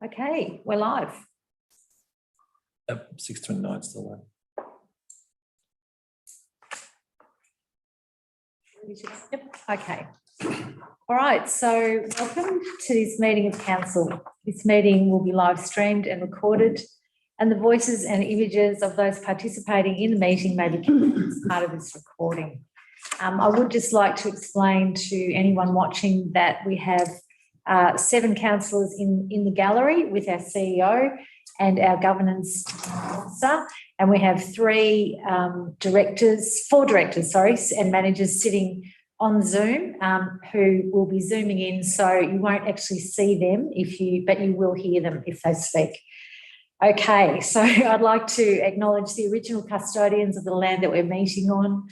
Okay, we're live. 6:29 still on. Yep. Okay. All right, so welcome to this meeting of council. This meeting will be live streamed and recorded, and the voices and images of those participating in the meeting may be kept as part of this recording. I would just like to explain to anyone watching that we have 7 councillors in the gallery with our CEO and our governance officer, and we have 4 directors, and managers sitting on Zoom who will be zooming in, so you won't actually see them but you will hear them if they speak. Okay, so I'd like to acknowledge the original custodians of the land that we're meeting on,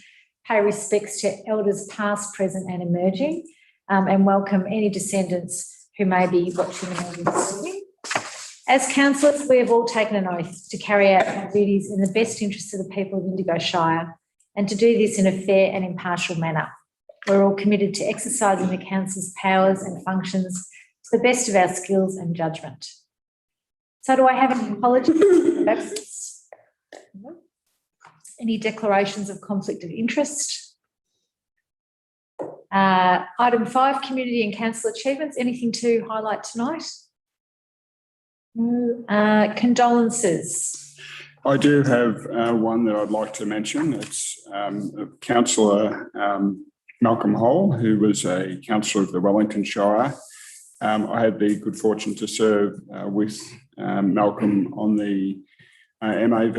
pay respects to elders past, present and emerging, and welcome any descendants who may be watching the meeting this evening. As councillors, we have all taken an oath to carry out our duties in the best interests of the people of Indigo Shire and to do this in a fair and impartial manner. We're all committed to exercising the council's powers and functions to the best of our skills and judgment. So do I have any apologies for absence? Any declarations of conflict of interest? Item 5, community and council achievements. Anything to highlight tonight? Condolences. I do have one that I'd like to mention. It's Councillor Malcolm Hole, who was a councillor of the Wellington Shire. I had the good fortune to serve with Malcolm on the MAV,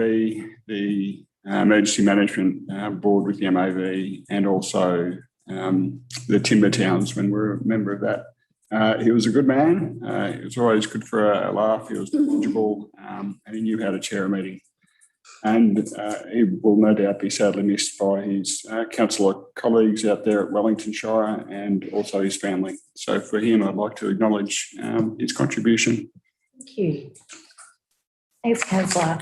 the Emergency Management Board with the MAV, and also the Timber Towns when we were a member of that. He was a good man. It was always good for a laugh. He was knowledgeable and he knew how to chair a meeting. And he will no doubt be sadly missed by his councillor colleagues out there at Wellington Shire and also his family. So for him, I'd like to acknowledge his contribution. Thank you. Thanks, councillor.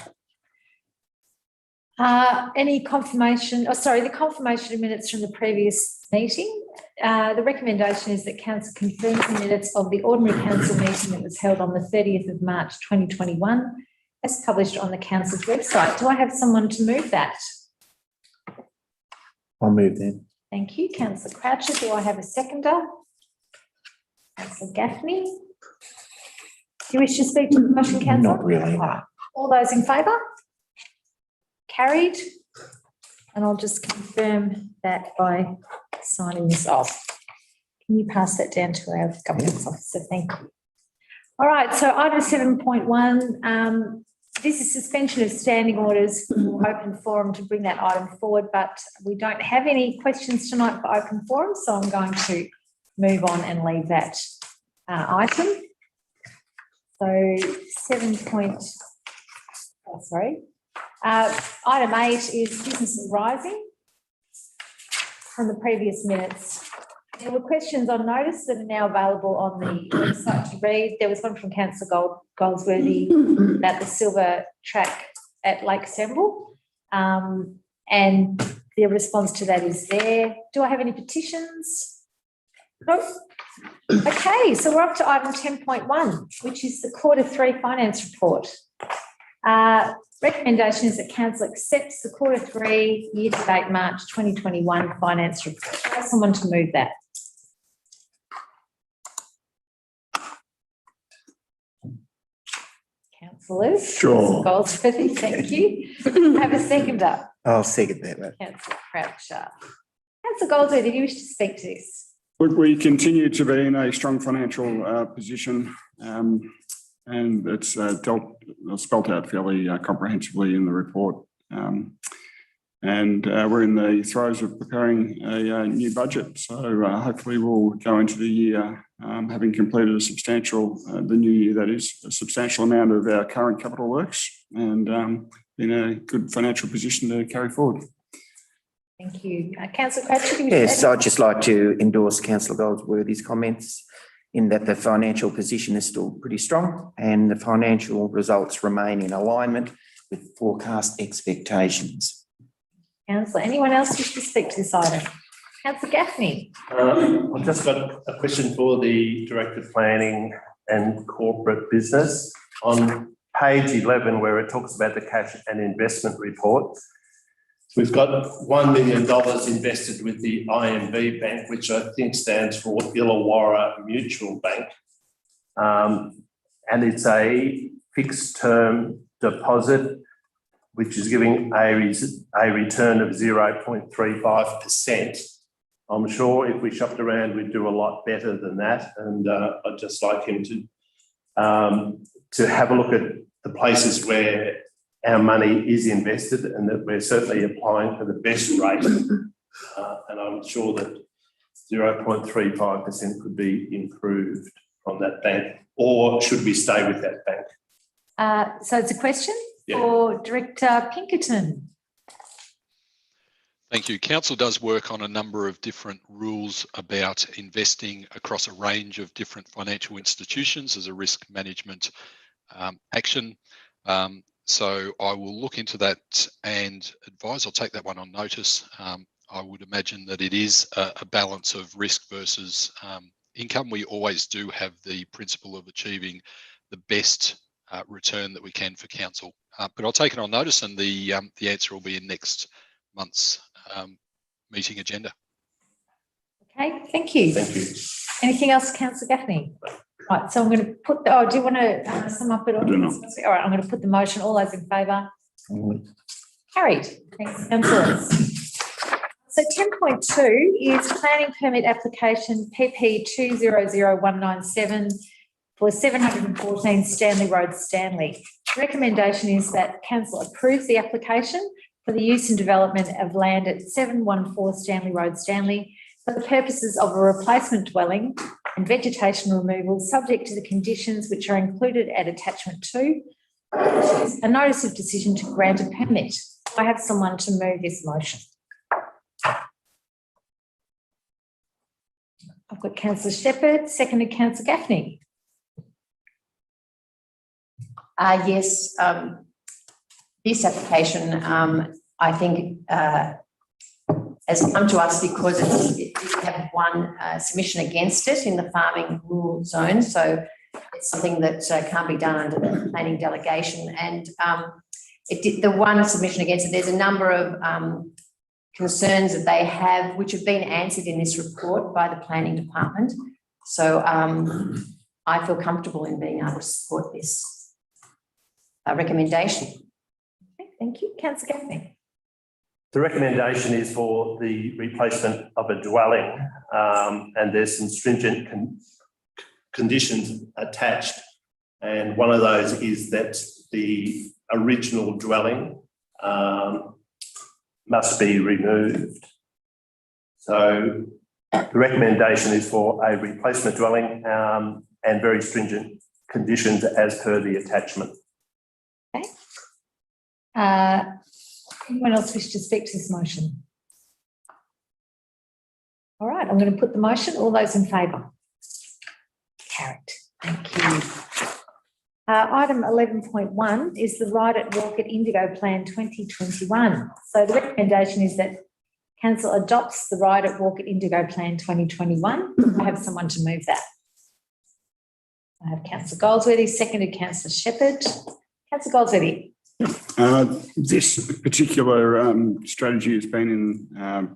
Any confirmation? Oh, sorry, the confirmation of minutes from the previous meeting. The recommendation is that council confirms the minutes of the ordinary council meeting that was held on the 30th of March 2021 as published on the council's website. Do I have someone to move that? I'll move then. Thank you. Councillor Croucher. Do I have a seconder? Councillor Gaffney. Do you wish to speak to the motion, councillor? Not really. All those in favour? Carried. And I'll just confirm that by signing this off. Can you pass that down to our governance officer? Thank you. All right, so item 7.1, this is suspension of standing orders for open forum to bring that item forward, but we don't have any questions tonight for open forum, so I'm going to move on and leave that item. So item 8 is business arising from the previous minutes. There were questions on notice that are now available on the website to read. There was one from Councillor Goldsworthy about the silver track at Lake Semble, and the response to that is there. Do I have any petitions? No. Okay, so we're up to item 10.1, which is the Q3 finance report. Recommendation is that council accepts the Q3 year-to-date March 2021 finance report. I have someone to move that. Councillors. Sure. Goldsworthy, thank you. Have a seconder. I'll second that. Councillor Croucher. Councillor Goldsworthy, do you wish to speak to this? Look, we continue to be in a strong financial position. And it's spelt out fairly comprehensively in the report. And we're in the throes of preparing a new budget. So hopefully we'll go into the year having completed the new year, that is, a substantial amount of our current capital works and in a good financial position to carry forward. Thank you. Councillor Croucher, Yes, I'd just like to endorse Councillor Goldsworthy's comments in that the financial position is still pretty strong and the financial results remain in alignment with forecast expectations. Councillor, anyone else wish to speak to this item? Councillor Gaffney. I've just got a question for the Director of Planning and Corporate Business. On page 11, where it talks about the cash and investment report, we've got $1 million invested with the IMB Bank, which I think stands for Illawarra Mutual Bank. And it's a fixed term deposit, which is giving a return of 0.35%. I'm sure if we shopped around, we'd do a lot better than that. And I'd just like him to have a look at the places where our money is invested and that we're certainly applying for the best rate. And I'm sure that 0.35% could be improved from that bank, or should we stay with that bank? So it's a question for Director Pinkerton. Thank you. Council does work on a number of different rules about investing across a range of different financial institutions as a risk management action. So I will look into that and advise. I'll take that one on notice. I would imagine that it is a balance of risk versus income. We always do have the principle of achieving the best return that we can for council. But I'll take it on notice, and the answer will be in next month's meeting agenda. Okay, thank you. Thank you. Anything else, Councillor Gaffney? Right, so I'm going to put the, do you want to sum up it all? I do not. All right, I'm going to put the motion. All those in favour? Carried. Thanks, councillors. So 10.2 is planning permit application PP 200197 for 714 Stanley Road, Stanley. The recommendation is that council approves the application for the use and development of land at 714 Stanley Road, Stanley, for the purposes of a replacement dwelling and vegetation removal, subject to the conditions which are included at attachment 2, a notice of decision to grant a permit. I have someone to move this motion. I've got Councillor Shepherd, seconded Councillor Gaffney. Yes, this application, I think, has come to us because we have one submission against it in the farming rural zone. So it's something that can't be done under the planning delegation. And the one submission against it, there's a number of concerns that they have, which have been answered in this report by the planning department. So I feel comfortable in being able to support this recommendation. Okay, thank you. Councillor Gaffney. The recommendation is for the replacement of a dwelling, and there's some stringent conditions attached. And one of those is that the original dwelling must be removed. So the recommendation is for a replacement dwelling and very stringent conditions as per the attachment. Okay. Anyone else wish to speak to this motion? All right, I'm going to put the motion. All those in favour? Carried. Thank you. Item 11.1 is the Ride at Walk at Indigo Plan 2021. So the recommendation is that council adopts the Ride at Walk at Indigo Plan 2021. I have someone to move that. I have Councillor Goldsworthy, seconded Councillor Shepherd. Councillor Goldsworthy. This particular strategy has been in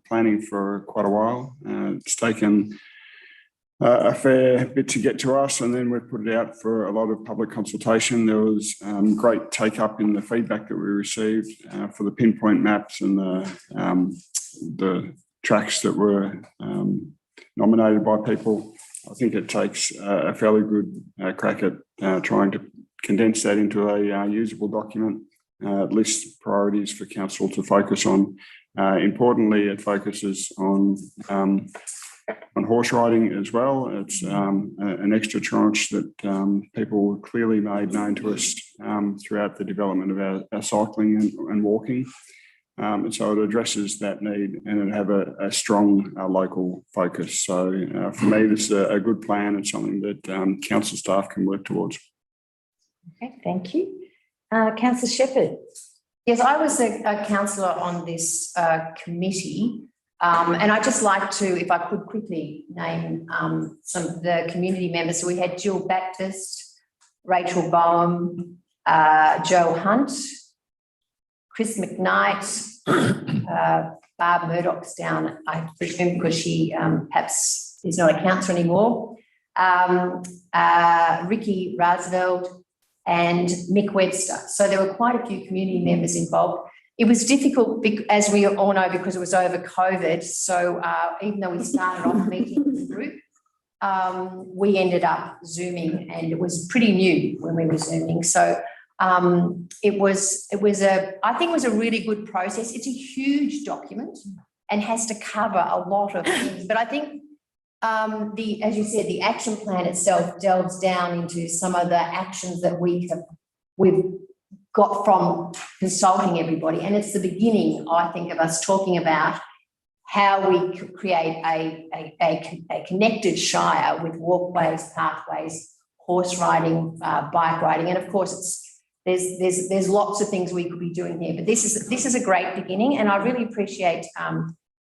planning for quite a while. It's taken a fair bit to get to us, and then we put it out for a lot of public consultation. There was great take up in the feedback that we received for the pinpoint maps and the tracks that were nominated by people. I think it takes a fairly good crack at trying to condense that into a usable document, list priorities for council to focus on. Importantly, it focuses on horse riding as well. It's an extra tranche that people clearly made known to us throughout the development of our cycling and walking. And so it addresses that need and it have a strong local focus. So for me, this is a good plan and something that council staff can work towards. Okay, thank you. Councillor Shepherd. Yes, I was a councillor on this committee, and I'd just like to, if I could quickly name some of the community members. So we had Jill Baptist, Rachel Boehm, Joe Hunt, Chris McKnight, Barb Murdoch's down, I presume, because she perhaps is not a councillor anymore, Ricky Rasveld and Mick Webster. So there were quite a few community members involved. It was difficult, as we all know, because it was over COVID. So even though we started off meeting as a group, we ended up Zooming, and it was pretty new when we were Zooming. So I think it was a really good process. It's a huge document and has to cover a lot of things. But I think as you said, the action plan itself delves down into some of the actions that we've got from consulting everybody. And it's the beginning, I think, of us talking about how we could create a connected shire with walkways, pathways, horse riding, bike riding. And of course, there's lots of things we could be doing here, but this is a great beginning, and I really appreciate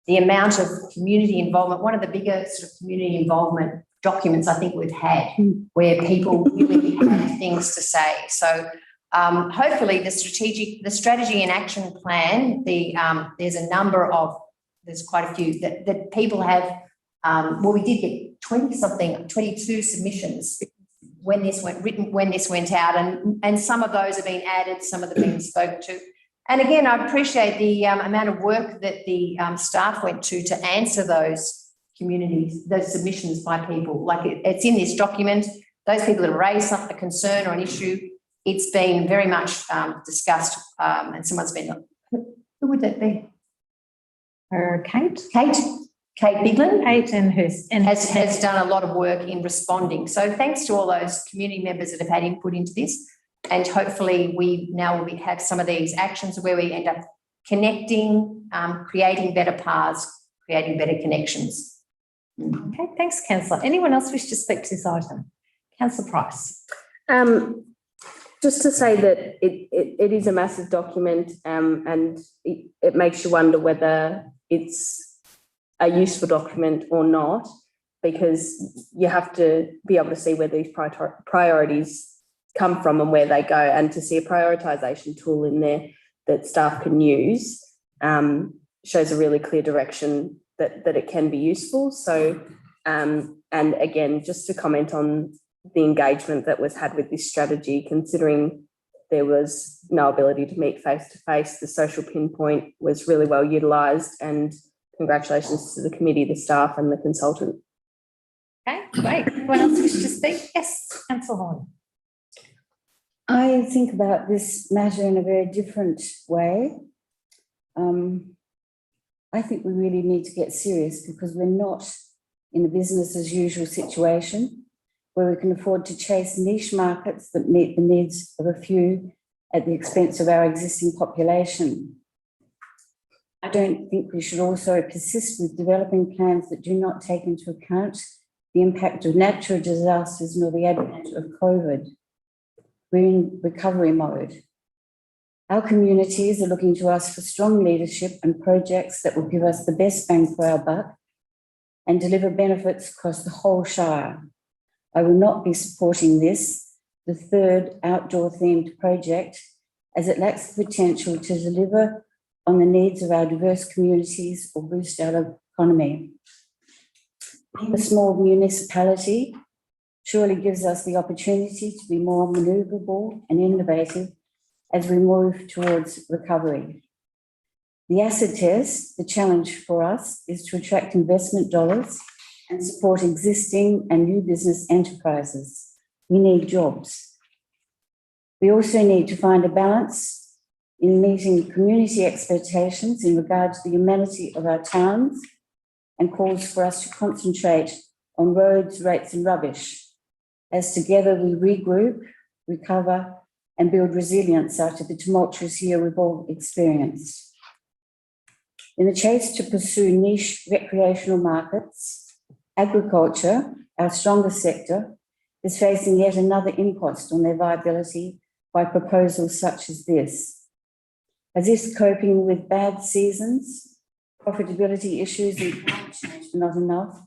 the amount of community involvement. One of the bigger sort of community involvement documents I think we've had, where people really have things to say. So hopefully the strategy and action plan, there's quite a few that people have. We did get 22 submissions when this went out, and some of those have been added, some of them being spoken to. And again, I appreciate the amount of work that the staff went to answer those submissions by people. Like it's in this document. Those people that have raised a concern or an issue, it's been very much discussed. And someone's been, who would that be? Kate Bigland. Kate and has done a lot of work in responding. So thanks to all those community members that have had input into this. And hopefully we now will have some of these actions where we end up connecting, creating better paths, creating better connections. Okay, thanks, Councillor. Anyone else wish to speak to this item? Councillor Price. Just to say that it is a massive document, and it makes you wonder whether it's a useful document or not, because you have to be able to see where these priorities come from and where they go, and to see a prioritisation tool in there that staff can use shows a really clear direction that it can be useful. So, and again, just to comment on the engagement that was had with this strategy, considering there was no ability to meet face-to-face, the social pinpoint was really well utilised, and congratulations to the committee, the staff and the consultant. Okay, great. Anyone else wish to speak? Yes, Councillor Horn. I think about this matter in a very different way. I think we really need to get serious, because we're not in a business as usual situation where we can afford to chase niche markets that meet the needs of a few at the expense of our existing population. I don't think we should also persist with developing plans that do not take into account the impact of natural disasters nor the advent of COVID. We're in recovery mode. Our communities are looking to us for strong leadership and projects that will give us the best bang for our buck and deliver benefits across the whole Shire. I will not be supporting this, the third outdoor themed project, as it lacks the potential to deliver on the needs of our diverse communities or boost our economy. A small municipality surely gives us the opportunity to be more manoeuvrable and innovative as we move towards recovery. The acid test, the challenge for us, is to attract investment dollars and support existing and new business enterprises. We need jobs. We also need to find a balance in meeting community expectations in regard to the humanity of our towns, and calls for us to concentrate on roads, rates and rubbish, as together we regroup, recover and build resilience after the tumultuous year we've all experienced. In the chase to pursue niche recreational markets, agriculture, our strongest sector, is facing yet another impost on their viability by proposals such as this. As if coping with bad seasons, profitability issues and climate change are not enough,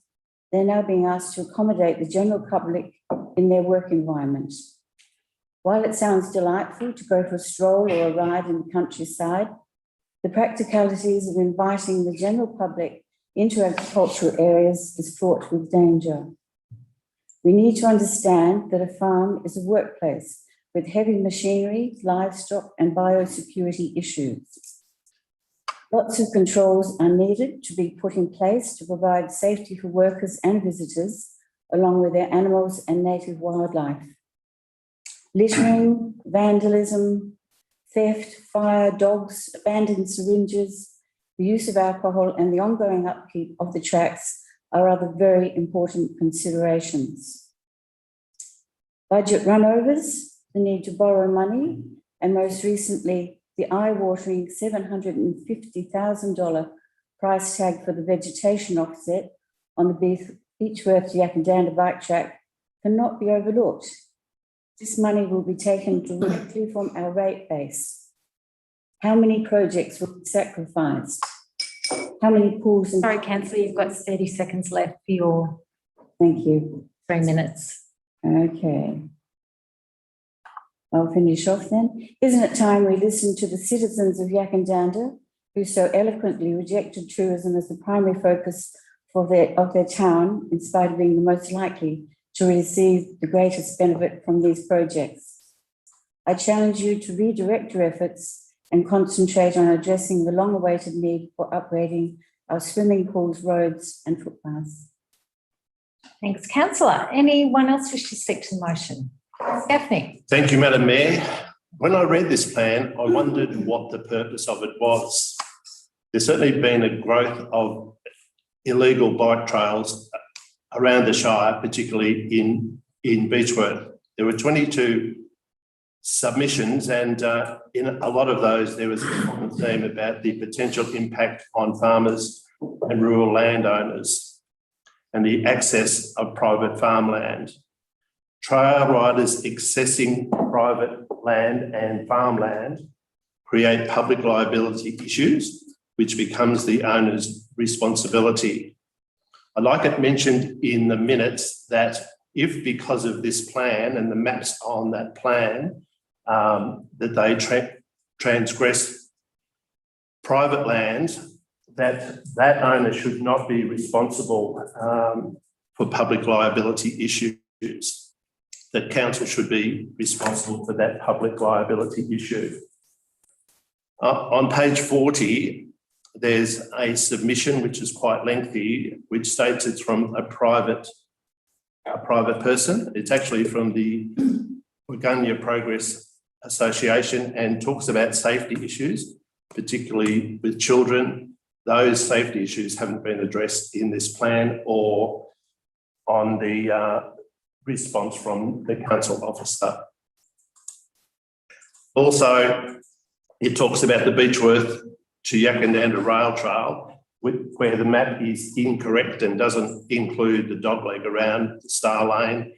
they're now being asked to accommodate the general public in their work environment. While it sounds delightful to go for a stroll or a ride in the countryside, the practicalities of inviting the general public into agricultural areas is fraught with danger. We need to understand that a farm is a workplace with heavy machinery, livestock, and biosecurity issues. Lots of controls are needed to be put in place to provide safety for workers and visitors, along with their animals and native wildlife. Littering, vandalism, theft, fire, dogs, abandoned syringes, the use of alcohol, and the ongoing upkeep of the tracks are other very important considerations. Budget runovers, the need to borrow money, and most recently, the eye-watering $750,000 price tag for the vegetation offset on the Beechworth to Yakandanda bike track cannot be overlooked. This money will be taken directly from our rate base. How many projects will be sacrificed? How many pools and... Sorry, Councillor, you've got 30 seconds left for your Thank you. 3 minutes. Okay. I'll finish off then. Isn't it time we listen to the citizens of Yakandanda who so eloquently rejected tourism as the primary focus of their town, in spite of being the most likely to receive the greatest benefit from these projects? I challenge you to redirect your efforts and concentrate on addressing the long-awaited need for upgrading our swimming pools, roads and footpaths. Thanks, Councillor. Anyone else wish to speak to the motion? Gaffney. Thank you, Madam Mayor. When I read this plan, I wondered what the purpose of it was. There's certainly been a growth of illegal bike trails around the Shire, particularly in Beechworth. There were 22 submissions, and in a lot of those, there was a common theme about the potential impact on farmers and rural landowners and the access of private farmland. Trail riders accessing private land and farmland create public liability issues, which becomes the owner's responsibility. I'd like it mentioned in the minutes that if, because of this plan and the maps on that plan, that they transgress private land, that owner should not be responsible for public liability issues. That council should be responsible for that public liability issue. On page 40, there's a submission which is quite lengthy, which states it's from a private person. It's actually from the Waggunya Progress Association and talks about safety issues, particularly with children. Those safety issues haven't been addressed in this plan or on the response from the council officer. Also, it talks about the Beechworth to Yakandanda rail trail, where the map is incorrect and doesn't include the dogleg around the Star Lane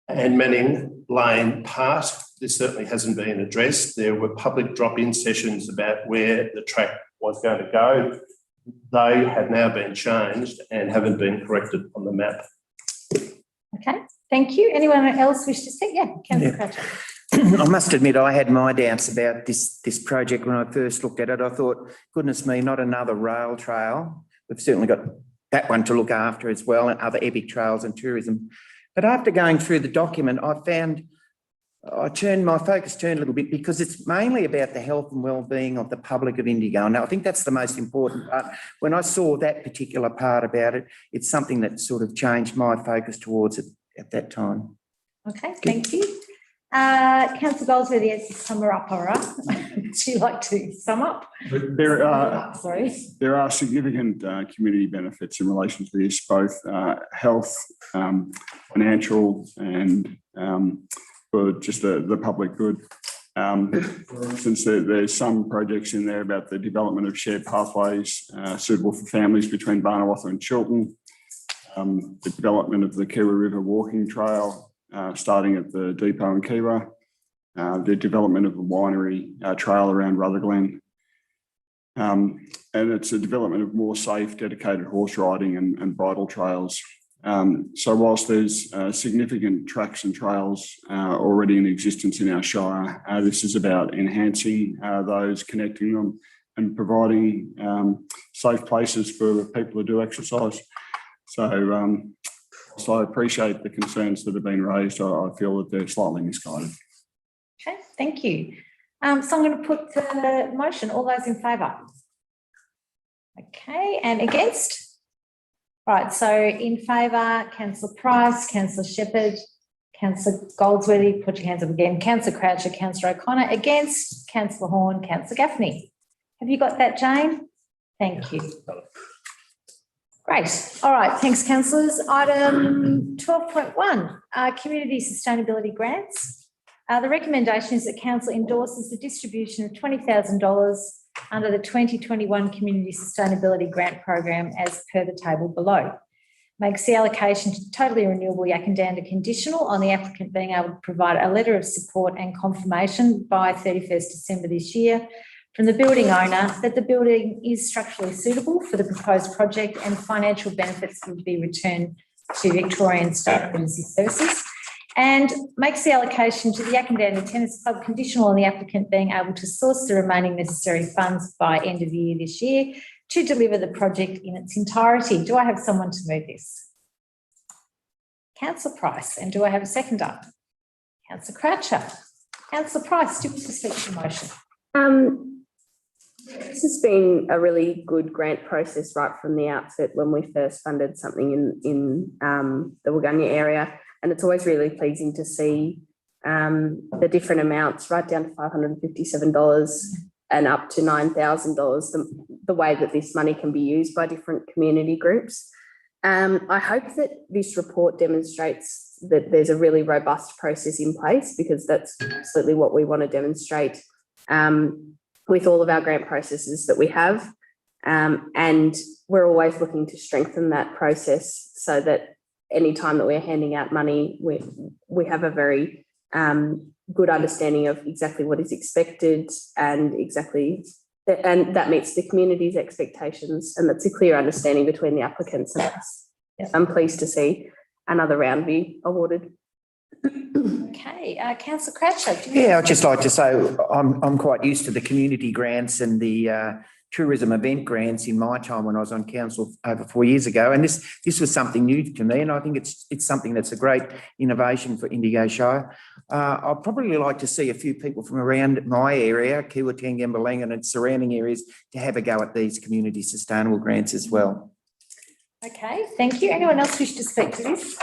and Manning Lane part. This certainly hasn't been addressed. There were public drop-in sessions about where the track was going to go. They have now been changed and haven't been corrected on the map. Okay, thank you. Anyone else wish to speak? Yeah, Councillor Cratchit. I must admit, I had my doubts about this project when I first looked at it. I thought, goodness me, not another rail trail. We've certainly got that one to look after as well, and other epic trails and tourism. But after going through the document, I found my focus turned a little bit, because it's mainly about the health and well-being of the public of Indigo. And I think that's the most important part. When I saw that particular part about it, it's something that sort of changed my focus towards it at that time. Okay, thank you. Councillor Goldsworthy, as you sum her up, all right? Would you like to sum up? There are significant community benefits in relation to this, both health, financial, and for just the public good. For instance, there's some projects in there about the development of shared pathways suitable for families between Barnawartha and Chiltern, the development of the Kiwi River Walking Trail, starting at the depot in Kiwa, the development of a winery trail around Rutherglen, and it's a development of more safe, dedicated horse riding and bridle trails. So whilst there's significant tracks and trails already in existence in our Shire, this is about enhancing those, connecting them and providing safe places for people to do exercise. So, so I appreciate the concerns that have been raised. I feel that they're slightly misguided. Okay, thank you. So I'm going to put the motion. All those in favour? Okay, and against? Right, so in favour, Councillor Price, Councillor Shepherd, Councillor Goldsworthy, put your hands up again, Councillor Croucher, Councillor O'Connor, against, Councillor Horn, Councillor Gaffney. Have you got that, Jane? Thank you. Great. All right, thanks, councillors. Item 12.1, community sustainability grants. The recommendation is that council endorses the distribution of $20,000 under the 2021 Community Sustainability Grant Program as per the table below. Makes the allocation to totally renewable Yakandanda conditional on the applicant being able to provide a letter of support and confirmation by 31st December this year from the building owner that the building is structurally suitable for the proposed project and financial benefits would be returned to Victorian State Emergency Services, and makes the allocation to the Yakandanda Tennis Club conditional on the applicant being able to source the remaining necessary funds by end of year this year to deliver the project in its entirety. Do I have someone to move this? Councillor Price. And do I have a seconder? Councillor Croucher. Councillor Price, do you wish to speak to the motion? This has been a really good grant process right from the outset when we first funded something in the Waganya area. And it's always really pleasing to see the different amounts, right down to $557 and up to $9,000, the way that this money can be used by different community groups. I hope that this report demonstrates that there's a really robust process in place, because that's absolutely what we want to demonstrate with all of our grant processes that we have. And we're always looking to strengthen that process so that any time that we're handing out money, we have a very good understanding of exactly what is expected and that meets the community's expectations, and that's a clear understanding between the applicants and us. Yes. I'm pleased to see another round be awarded. Okay, Councillor Croucher. Yeah, I'd just like to say I'm quite used to the community grants and the tourism event grants in my time when I was on council over 4 years ago, and this was something new to me, and I think it's something that's a great innovation for Indigo Shire. I'd probably like to see a few people from around my area, Kiwa, Tangambalang and surrounding areas, to have a go at these community sustainable grants as well. Okay, thank you. Anyone else wish to speak to this?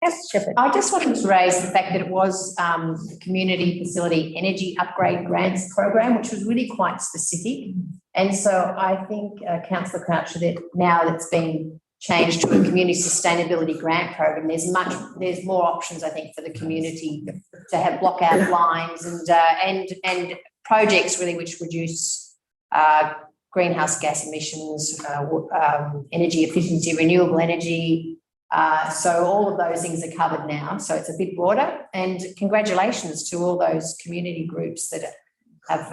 Yes, Shepherd. I just wanted to raise the fact that it was the Community Facility Energy Upgrade Grants Program, which was really quite specific. And so I think, Councillor Croucher, that now that's been changed to a Community Sustainability Grant Program, there's more options, I think, for the community to have blockout lines and projects really which reduce greenhouse gas emissions, energy efficiency, renewable energy. So all of those things are covered now. So it's a bit broader, and congratulations to all those community groups that have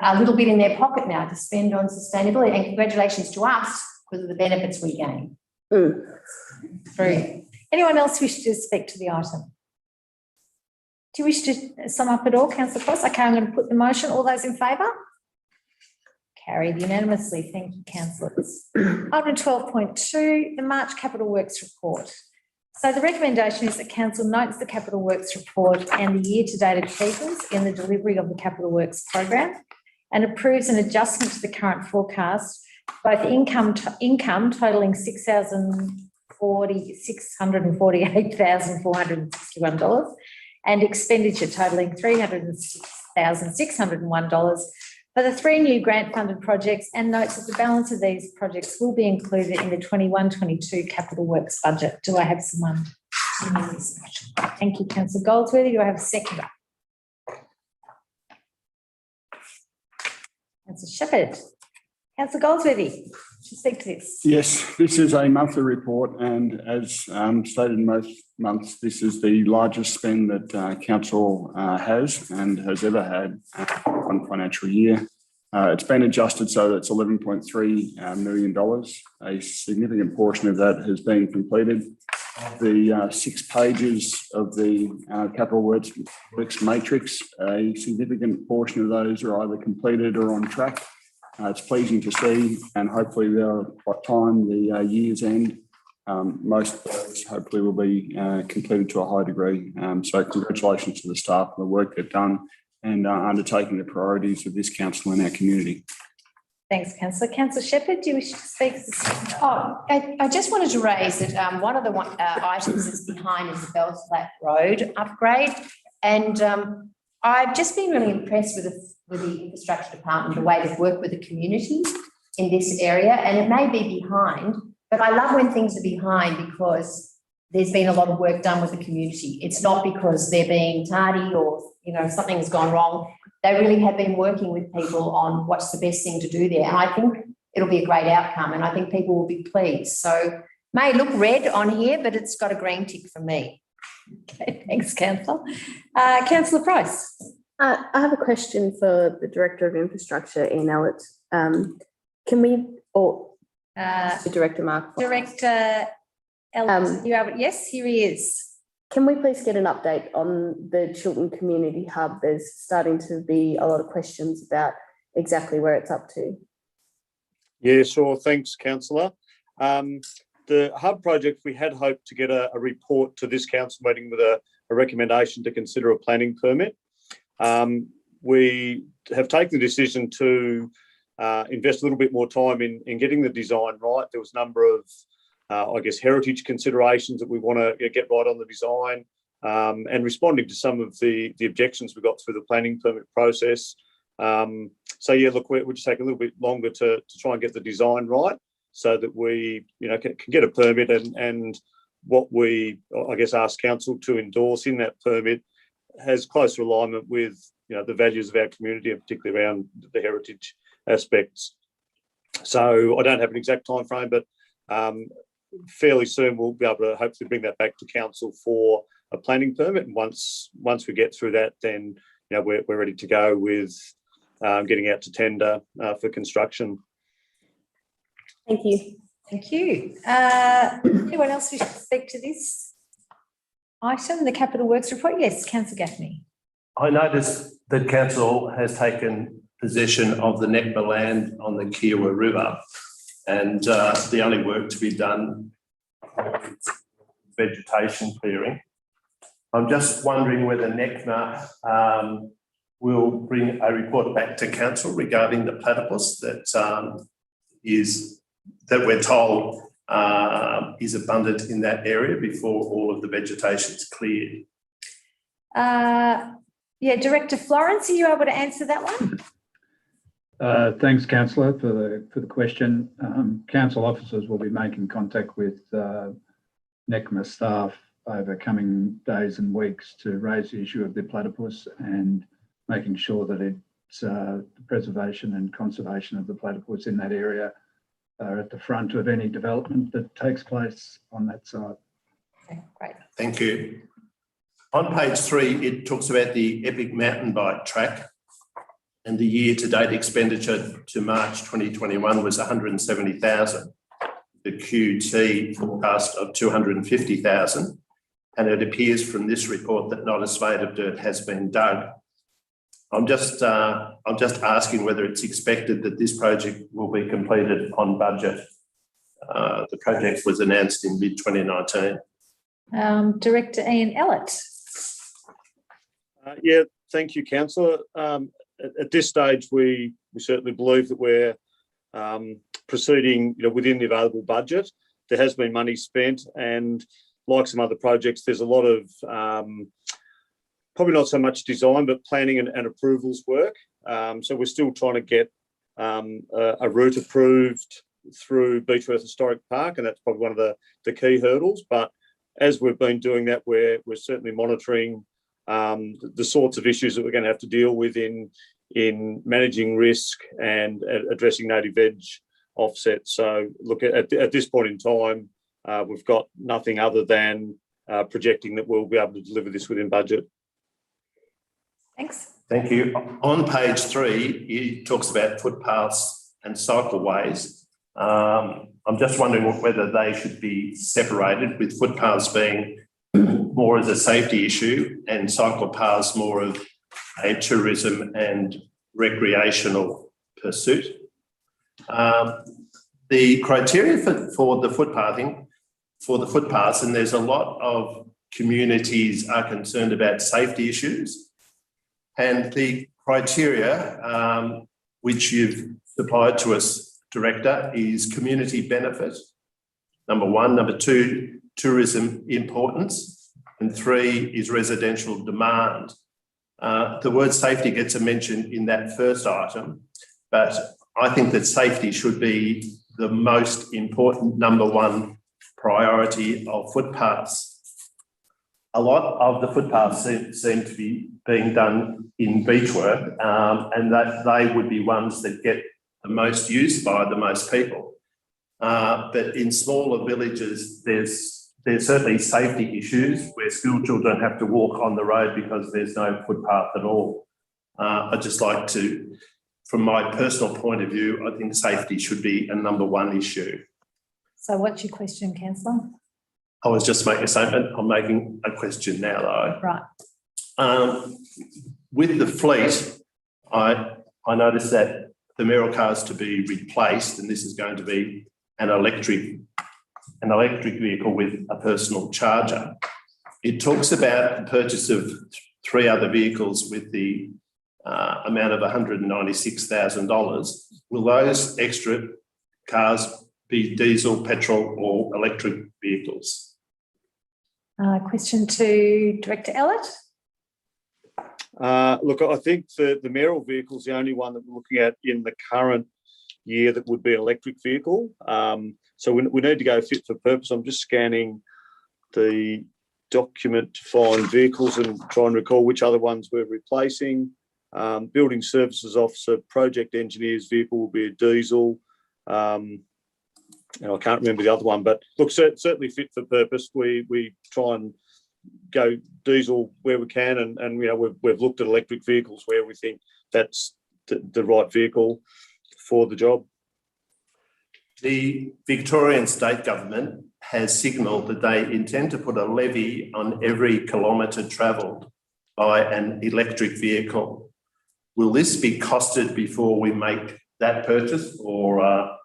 a little bit in their pocket now to spend on sustainability, and congratulations to us because of the benefits we gain. True. Anyone else wish to speak to the item? Do you wish to sum up at all, Councillor Cross? Okay, I'm going to put the motion. All those in favour? Carried unanimously. Thank you, councillors. Item 12.2, the March Capital Works Report. So the recommendation is that council notes the Capital Works Report and the year-to-date achievements in the delivery of the Capital Works program, and approves an adjustment to the current forecast, both income totalling $648,461 and expenditure totalling $306,601 for the 3 new grant-funded projects, and notes that the balance of these projects will be included in the 21-22 Capital Works budget. Do I have someone? Thank you, Councillor Goldsworthy. Do I have a seconder? Councillor Shepherd. Councillor Goldsworthy, to speak to this. Yes, this is a monthly report, and as stated in most months, this is the largest spend that council has and has ever had one financial year. It's been adjusted so that it's $11.3 million. A significant portion of that has been completed. The 6 pages of the capital works matrix, a significant portion of those are either completed or on track. It's pleasing to see, and hopefully by the time the year's end, most of those hopefully will be completed to a high degree. So congratulations to the staff for the work they've done and undertaking the priorities of this council and our community. Thanks, Councillor. Councillor Shepherd, do you wish to speak to this? Oh, I just wanted to raise that one of the items that's behind is the Bells Flat Road upgrade. And I've just been really impressed with the infrastructure department, the way they've worked with the community in this area. And it may be behind, but I love when things are behind because there's been a lot of work done with the community. It's not because they're being tardy or, you know, something's gone wrong. They really have been working with people on what's the best thing to do there. And I think it'll be a great outcome and I think people will be pleased. So may look red on here, but it's got a green tick for me. Okay, thanks, Councillor. Councillor Price. I have a question for the Director of Infrastructure, Ian Ellett. Can we, or the Director Mark? Director Ellett, yes, here he is. Can we please get an update on the Chiltern Community Hub? There's starting to be a lot of questions about exactly where it's up to. Yeah, sure. Thanks, Councillor. The hub project, we had hoped to get a report to this council meeting with a recommendation to consider a planning permit. We have taken the decision to invest a little bit more time in getting the design right. There was a number of I guess, heritage considerations that we want to get right on the design and responding to some of the objections we got through the planning permit process. So, yeah, look, we're just taking a little bit longer to try and get the design right so that we, you know, can get a permit and what we, I guess, ask council to endorse in that permit has closer alignment with, you know, the values of our community and particularly around the heritage aspects. So I don't have an exact time frame, but fairly soon we'll be able to hopefully bring that back to council for a planning permit. And once we get through that, then, you know, we're ready to go with getting out to tender for construction. Thank you. Thank you. Anyone else wish to speak to this item, the Capital Works report? Yes, Councillor Gaffney. I noticed that council has taken possession of the Neckma land on the Kiowa River. And the only work to be done is vegetation clearing. I'm just wondering whether NECMA will bring a report back to council regarding the platypus that we're told is abundant in that area before all of the vegetation is cleared. Yeah, Director Florence, are you able to answer that one? Thanks, Councillor, for the question. Council officers will be making contact with NECMA staff over coming days and weeks to raise the issue of the platypus and making sure that it's the preservation and conservation of the platypus in that area are at the front of any development that takes place on that site. Okay, great. Thank you. On page 3, it talks about the Epic mountain bike track. And the year-to-date expenditure to March 2021 was 170,000. The QT forecast of 250,000, and it appears from this report that not a spade of dirt has been dug. I'm just asking whether it's expected that this project will be completed on budget. The project was announced in mid-2019. Director Ian Ellett. Yeah, thank you, Councillor. At this stage, we certainly believe that we're proceeding, you know, within the available budget. There has been money spent, and like some other projects, there's a lot of probably not so much design, but planning and approvals work. So we're still trying to get a route approved through Beechworth Historic Park, and that's probably one of the key hurdles. But as we've been doing that, we're certainly monitoring the sorts of issues that we're going to have to deal with in in managing risk and addressing native veg offset. So look, at this point in time, we've got nothing other than projecting that we'll be able to deliver this within budget. Thanks. Thank you. On page 3, he talks about footpaths and cycleways. I'm just wondering whether they should be separated, with footpaths being more as a safety issue and cyclepaths more of a tourism and recreational pursuit. The criteria for the footpaths, and there's a lot of communities are concerned about safety issues, and the criteria which you've supplied to us, Director, is community benefit, number 1, number 2, tourism importance, and 3 is residential demand. The word safety gets a mention in that first item, but I think that safety should be the most important number 1 priority of footpaths. A lot of the footpaths seem to be being done in beachwork, and that they would be ones that get the most use by the most people. But in smaller villages, there's certainly safety issues where school children have to walk on the road because there's no footpath at all. I'd just like to, from my personal point of view, I think safety should be a number 1 issue. So what's your question, Councillor? I was just making a statement. I'm making a question now, though. Right. With the fleet, I noticed that the mayoral cars to be replaced, and this is going to be an electric vehicle with a personal charger. It talks about the purchase of 3 other vehicles with the amount of $196,000. Will those extra cars be diesel, petrol, or electric vehicles? Question to Director Ellett. Look, I think the mayoral vehicle is the only one that we're looking at in the current year that would be an electric vehicle. So we need to go fit for purpose. I'm just scanning the document to find vehicles and try and recall which other ones we're replacing. Building services officer, project engineer's vehicle will be a diesel. And I can't remember the other one, but look, certainly fit for purpose. We try and go diesel where we can, and you know, we've looked at electric vehicles where we think that's the right vehicle for the job. The Victorian state government has signalled that they intend to put a levy on every kilometre travelled by an electric vehicle. Will this be costed before we make that purchase, or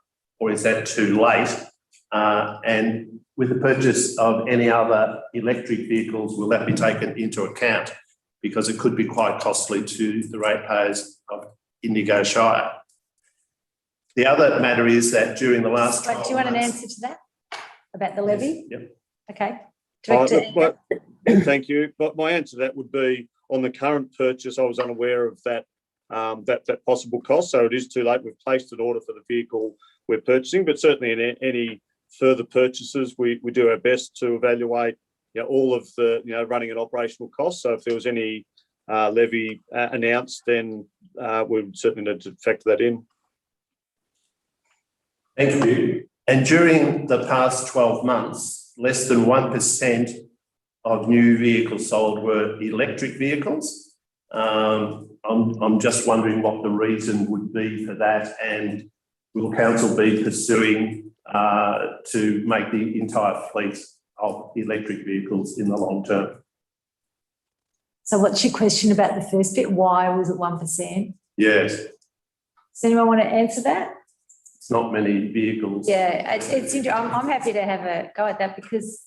is that too late? And with the purchase of any other electric vehicles, will that be taken into account? Because it could be quite costly to the ratepayers of Indigo Shire. The other matter is that during the last 12 Do you want an months, answer to that about the levy? Yes, yep. Okay. Director. Thank you. But my answer to that would be, on the current purchase, I was unaware of that that possible cost. So it is too late. We've placed an order for the vehicle we're purchasing, but certainly in any further purchases, we do our best to evaluate, you know, all of the, you know, running and operational costs. So if there was any levy announced, then we would certainly need to factor that in. Thank you. And during the past 12 months, less than 1% of new vehicles sold were electric vehicles. I'm just wondering what the reason would be for that, and will council be pursuing to make the entire fleet of electric vehicles in the long term? So what's your question about the first bit? Why was it 1%? Yes. Does anyone want to answer that? It's not many vehicles. Yeah, it's interesting. I'm happy to have a go at that, because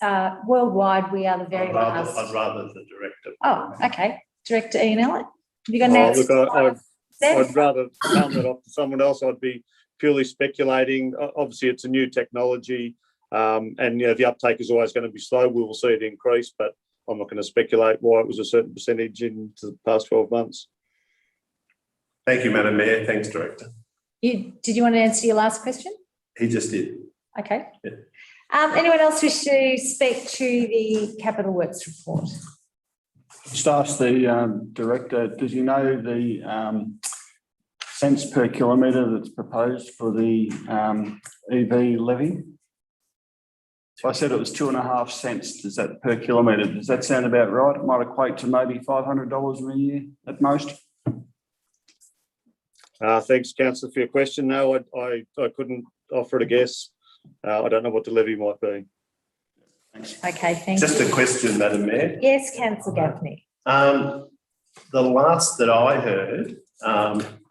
worldwide we are the very last. I'd rather the director. Oh, okay. Director Ian Ellett, have you got an answer? Look, I'd rather palm that off to someone else. I'd be purely speculating. Obviously, it's a new technology, and you know, the uptake is always going to be slow. We will see it increase, but I'm not going to speculate why it was a certain percentage in the past 12 months. Thank you, Madam Mayor. Thanks, Director. Did you want to answer your last question? He just did. Okay. Yeah. Anyone else wish to speak to the Capital Works report? Just ask the director, does he know the cents per kilometre that's proposed for the EV levy. I said it was 2.5 cents. Does that per kilometre? Does that sound about right? It might equate to maybe $500 a year at most. Thanks, councillor, for your question. No, I couldn't offer it a guess. I don't know what the levy might be. Okay, thank you. Just a question, Madam Mayor. Yes, councillor Gaffney. The last that I heard,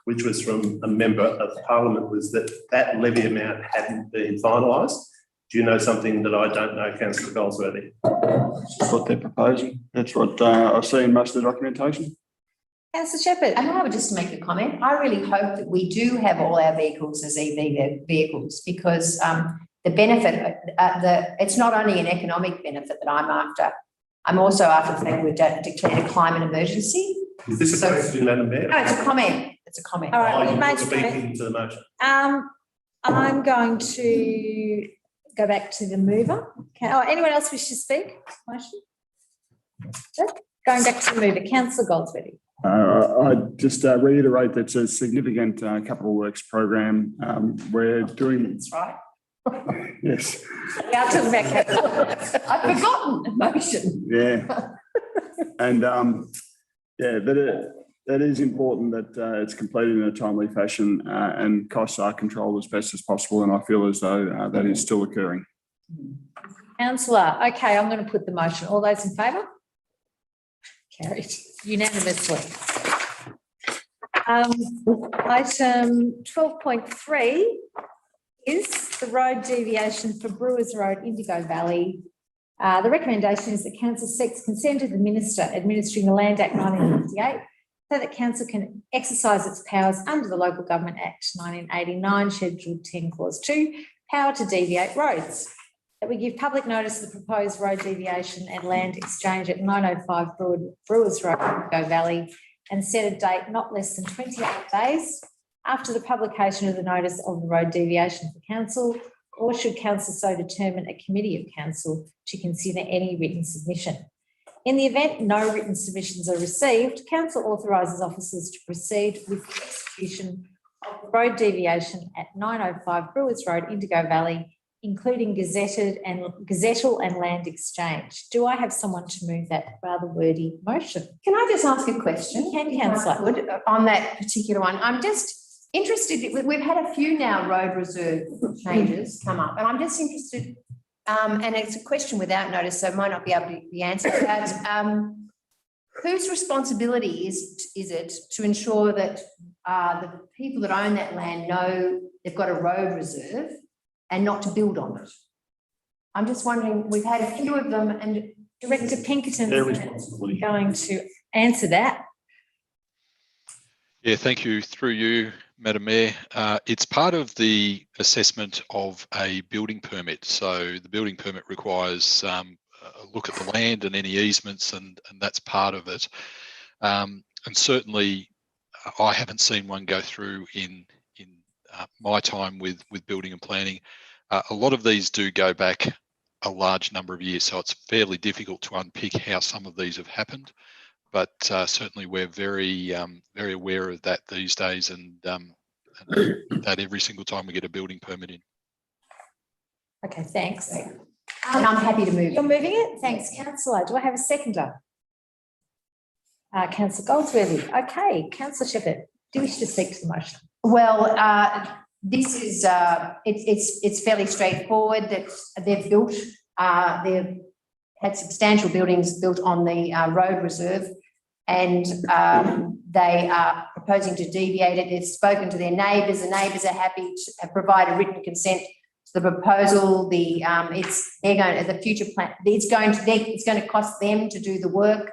which was from a member of Parliament, was that levy amount hadn't been finalised. Do you know something that I don't know, councillor Goldsworthy? That's what they're proposing. That's what I've seen in most of the documentation. Councillor Shepherd. And I would just make a comment. I really hope that we do have all our vehicles as EV vehicles, because the benefit, it's not only an economic benefit that I'm after. I'm also after the fact we've declared a climate emergency. Is this a question, Madam Mayor? No, it's a comment. It's a comment. All right, Oh, you made you're your comment. speaking to the motion. I'm going to go back to the mover. Anyone else wish to speak? Motion? Good. Going back to the mover, councillor Goldsworthy. I just reiterate that it's a significant capital works program. We're doing. That's right. Yes. Yeah, I'm talking about capital. I've forgotten motion. Yeah. And yeah, that is important that it's completed in a timely fashion and costs are controlled as best as possible. And I feel as though that is still occurring. Councillor, okay, I'm going to put the motion. All those in favour? Carried unanimously. Item 12.3 is the road deviation for Brewers Road, Indigo Valley. The recommendation is that council seeks consent of the minister administering the Land Act 1958 so that council can exercise its powers under the Local Government Act 1989, Schedule 10, Clause 2, power to deviate roads. That we give public notice of the proposed road deviation and land exchange at 905 Brewers Road, Indigo Valley, and set a date not less than 28 days after the publication of the notice of the road deviation for council, or should council so determine, a committee of council to consider any written submission. In the event no written submissions are received, council authorises officers to proceed with the execution of the road deviation at 905 Brewers Road, Indigo Valley, including gazettal and land exchange. Do I have someone to move that rather wordy motion? Can I just ask a question? Can, councillor. On that particular one, I'm just interested. We've had a few now road reserve changes come up, and I'm just interested. And it's a question without notice, so it might not be able to be answered. But whose responsibility is it to ensure that the people that own that land know they've got a road reserve and not to build on it? I'm just wondering, we've had a few of them, and Director Pinkerton is going to answer that. Yeah, thank you. Through you, Madam Mayor. It's part of the assessment of a building permit. So the building permit requires a look at the land and any easements, and that's part of it. And certainly, I haven't seen one go through in my time with building and planning. A lot of these do go back a large number of years, so it's fairly difficult to unpick how some of these have happened. But certainly we're very aware of that these days, and that every single time we get a building permit in. Okay, thanks. and I'm happy to move. You're moving it? Thanks, councillor. Do I have a seconder? Councillor Goldsworthy. Okay, councillor Shepherd, do you wish to speak to the motion? Well, this is it's fairly straightforward that they've built. They've had substantial buildings built on the road reserve, and they are proposing to deviate it. They've spoken to their neighbours. The neighbours are happy to have provided written consent to the proposal. The future plan. It's going to cost them to do the work,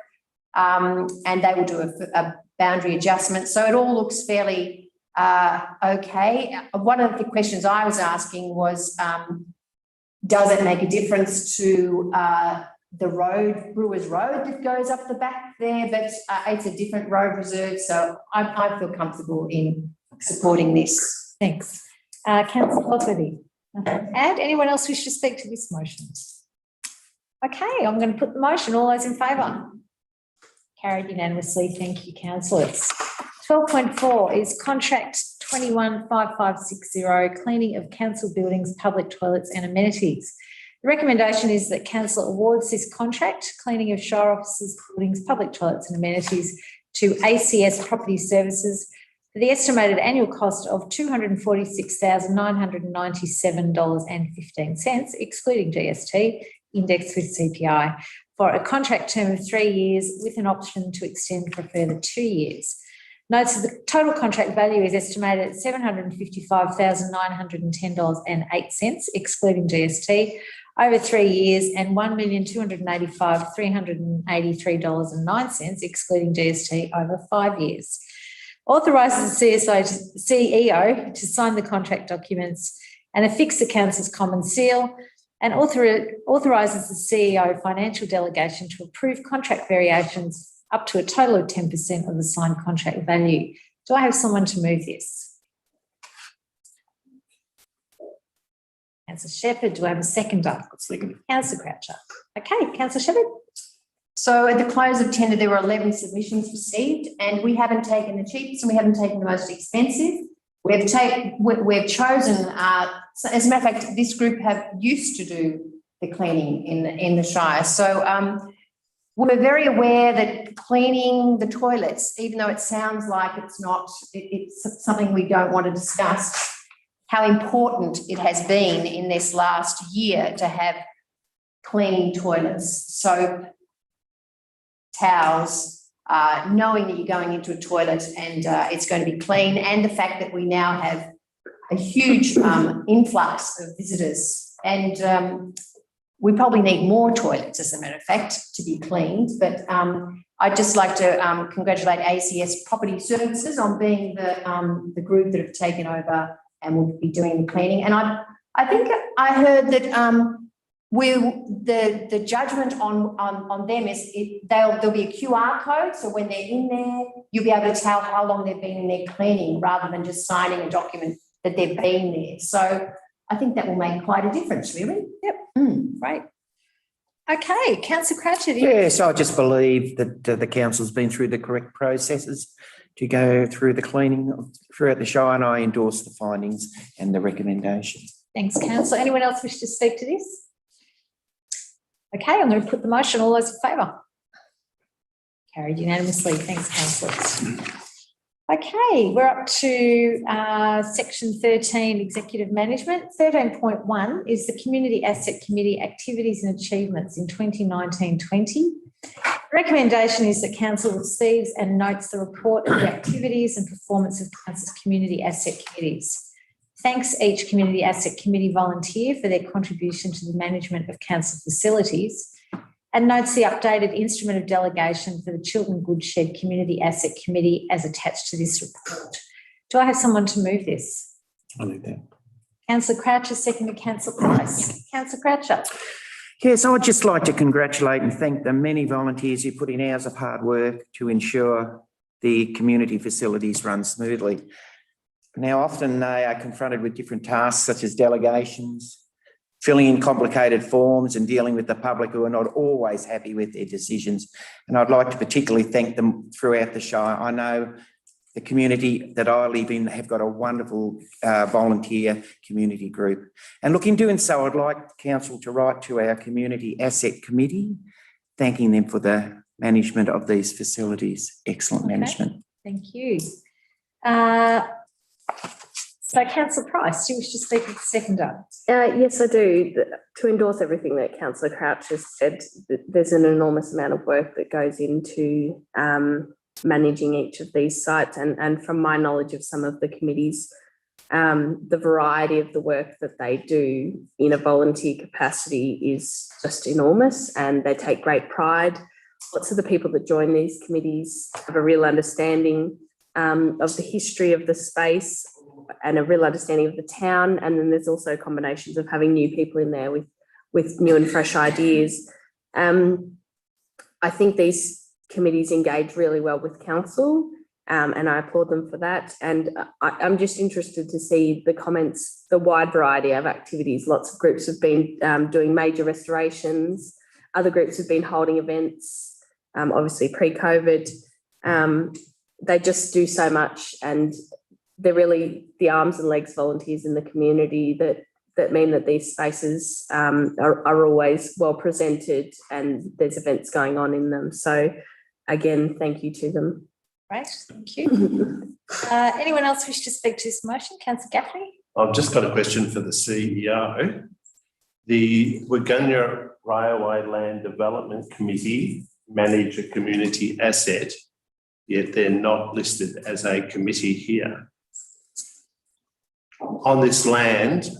and they will do a boundary adjustment. So it all looks fairly okay. One of the questions I was asking was, does it make a difference to the road, Brewers Road, that goes up the back there? But it's a different road reserve, so I feel comfortable in supporting this. Thanks. Councillor Goldsworthy. And anyone else wish to speak to this motion? Okay, I'm going to put the motion. All those in favour? Carried unanimously. Thank you, councillors. 12.4 is contract 215560, cleaning of council buildings, public toilets and amenities. The recommendation is that council awards this contract, cleaning of Shire offices, buildings, public toilets and amenities, to ACS Property Services for the estimated annual cost of $246,997.15, excluding GST, indexed with CPI, for a contract term of 3 years with an option to extend for a further 2 years. Notes that the total contract value is estimated at $755,910.08, excluding GST, over 3 years, and $1,285,383.09, excluding GST, over 5 years. Authorises the CEO to sign the contract documents and affix the council's common seal, and authorises the CEO financial delegation to approve contract variations up to a total of 10% of the signed contract value. Do I have someone to move this? Councillor Shepherd, do I have a seconder? Second. Councillor Croucher. Okay, Councillor Shepherd. So at the close of tender, there were 11 submissions received, and we haven't taken the cheapest and we haven't taken the most expensive. We've chosen, as a matter of fact, this group used to do the cleaning in the Shire. So we're very aware that cleaning the toilets, even though it sounds like it's not, it's something we don't want to discuss, how important it has been in this last year to have clean toilets. So towels, knowing that you're going into a toilet and it's going to be clean, and the fact that we now have a huge influx of visitors, and we probably need more toilets, as a matter of fact, to be cleaned. But I'd just like to congratulate ACS Property Services on being the group that have taken over and will be doing the cleaning. And I think I heard that the judgment on them is there'll be a QR code, so when they're in there, you'll be able to tell how long they've been in there cleaning, rather than just signing a document that they've been there. So I think that will make quite a difference, really. Yep. Great. Okay, Councillor Croucher. Yes, I just believe that the council's been through the correct processes to go through the cleaning throughout the Shire, and I endorse the findings and the recommendations. Thanks, Councillor. Anyone else wish to speak to this? Okay, I'm going to put the motion. All those in favour? Carried unanimously. Thanks, councillors. Okay, we're up to section 13, executive management. 13.1 is the Community Asset Committee activities and achievements in 2019-20. The recommendation is that council receives and notes the report of the activities and performance of council's community asset committees. Thanks each community asset committee volunteer for their contribution to the management of council facilities, and notes the updated instrument of delegation for the Chiltern Goodshed Community Asset Committee as attached to this report. Do I have someone to move this? I'll do that. Councillor Croucher, second to Councillor Price. Councillor Croucher. Yes, I would just like to congratulate and thank the many volunteers who put in hours of hard work to ensure the community facilities run smoothly. Now, often they are confronted with different tasks such as delegations, filling in complicated forms and dealing with the public who are not always happy with their decisions. And I'd like to particularly thank them throughout the Shire. I know the community that I live in have got a wonderful volunteer community group. And look, in doing so, I'd like council to write to our Community Asset Committee, thanking them for the management of these facilities. Excellent management. Thank you. So, Councillor Price, do you wish to speak with the seconder? Yes, I do. To endorse everything that Councillor Crouch has said, there's an enormous amount of work that goes into managing each of these sites. And from my knowledge of some of the committees, the variety of the work that they do in a volunteer capacity is just enormous, and they take great pride. Lots of the people that join these committees have a real understanding of the history of the space and a real understanding of the town. And then there's also combinations of having new people in there with new and fresh ideas. I think these committees engage really well with council, and I applaud them for that. And I'm just interested to see the comments, the wide variety of activities. Lots of groups have been doing major restorations. Other groups have been holding events, obviously pre-COVID. they just do so much, and they're really the arms and legs volunteers in the community that mean that these spaces are always well presented and there's events going on in them. So again, thank you to them. Great, thank you. Anyone else wish to speak to this motion? Councillor Gaffney? I've just got a question for the CEO. The Waggunya Railway Land Development Committee manage a community asset, yet they're not listed as a committee here. On this land,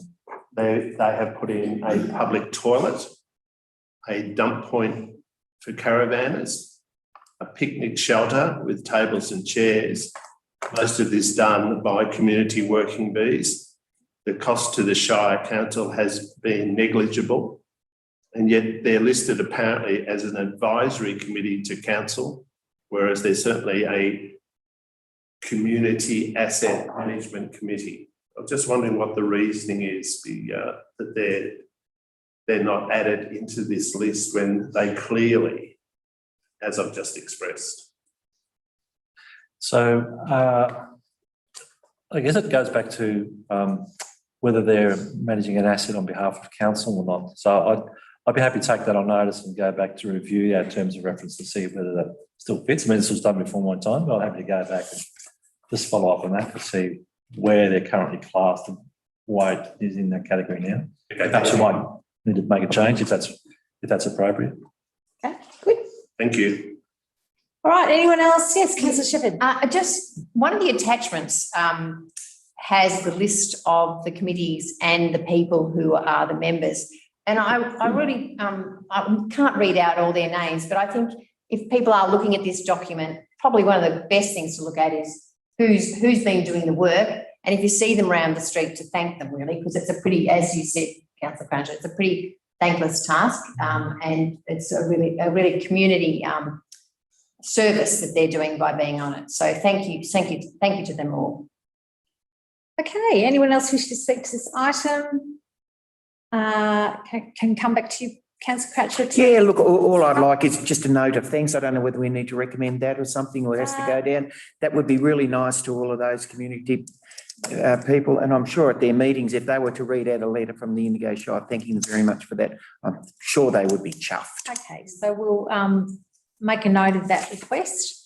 they have put in a public toilet, a dump point for caravanners, a picnic shelter with tables and chairs. Most of this done by community working bees. The cost to the Shire Council has been negligible, and yet they're listed apparently as an advisory committee to council, whereas there's certainly a community asset management committee. I'm just wondering what the reasoning is that they're not added into this list when they clearly, as I've just expressed. So I guess it goes back to whether they're managing an asset on behalf of council or not. So I'd be happy to take that on notice and go back to review our terms of reference to see whether that still fits. I mean, this was done before my time, but I'm happy to go back and just follow up on that to see where they're currently classed and why it is in that category now. Okay, perhaps we might need to make a change if that's appropriate. Okay, good. Thank you. All right, anyone else? Yes, Councillor Shepherd. Just one of the attachments has the list of the committees and the people who are the members. And I really I can't read out all their names, but I think if people are looking at this document, probably one of the best things to look at is who's been doing the work, and if you see them around the street, to thank them really, because it's a pretty, as you said, Councillor Cruncher, it's a pretty thankless task, and it's a really community service that they're doing by being on it. So thank you to them all. Okay, anyone else wish to speak to this item? Can come back to you, Councillor Cratchit. Yeah, look, all I'd like is just a note of thanks. I don't know whether we need to recommend that or something, or it has to go down. That would be really nice to all of those community people. And I'm sure at their meetings, if they were to read out a letter from the Indigo Shire, thanking them very much for that, I'm sure they would be chuffed. Okay, so we'll make a note of that request.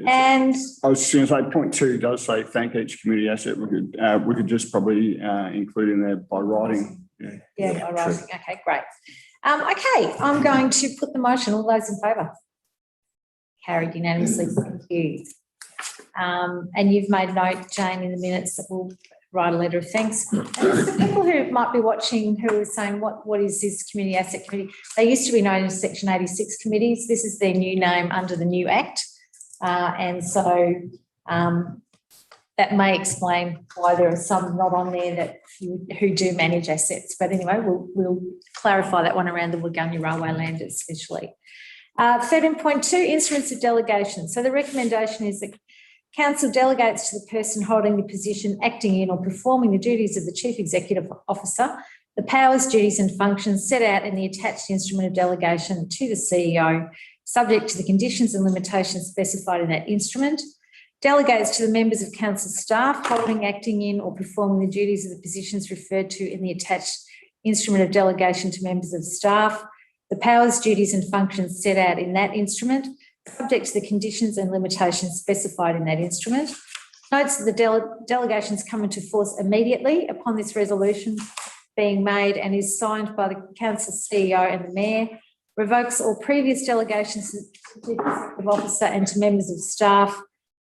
And I was just going to say, point 2 does say thank each community asset. We could just probably include in there by writing. yeah, by writing. Okay, great. Okay, I'm going to put the motion. All those in favour? Carried unanimously. Thank you. And you've made note, Jane, in the minutes that we'll write a letter of thanks. And for people who might be watching who are saying, what is this community asset committee? They used to be known as Section 86 committees. This is their new name under the new Act. And so that may explain why there are some not on there that who do manage assets. But anyway, we'll clarify that one around the Waggunya Railway land especially. 13.2, instruments of delegation. So the recommendation is that Council delegates to the person holding the position acting in or performing the duties of the Chief Executive Officer the powers, duties and functions set out in the attached instrument of delegation to the CEO, subject to the conditions and limitations specified in that instrument. Delegates to the members of council staff holding, acting in or performing the duties of the positions referred to in the attached instrument of delegation to members of staff, the powers, duties and functions set out in that instrument, subject to the conditions and limitations specified in that instrument. Notes that the delegations come into force immediately upon this resolution being made and is signed by the council CEO and the mayor, revokes all previous delegations to the Chief Executive Officer and to members of staff.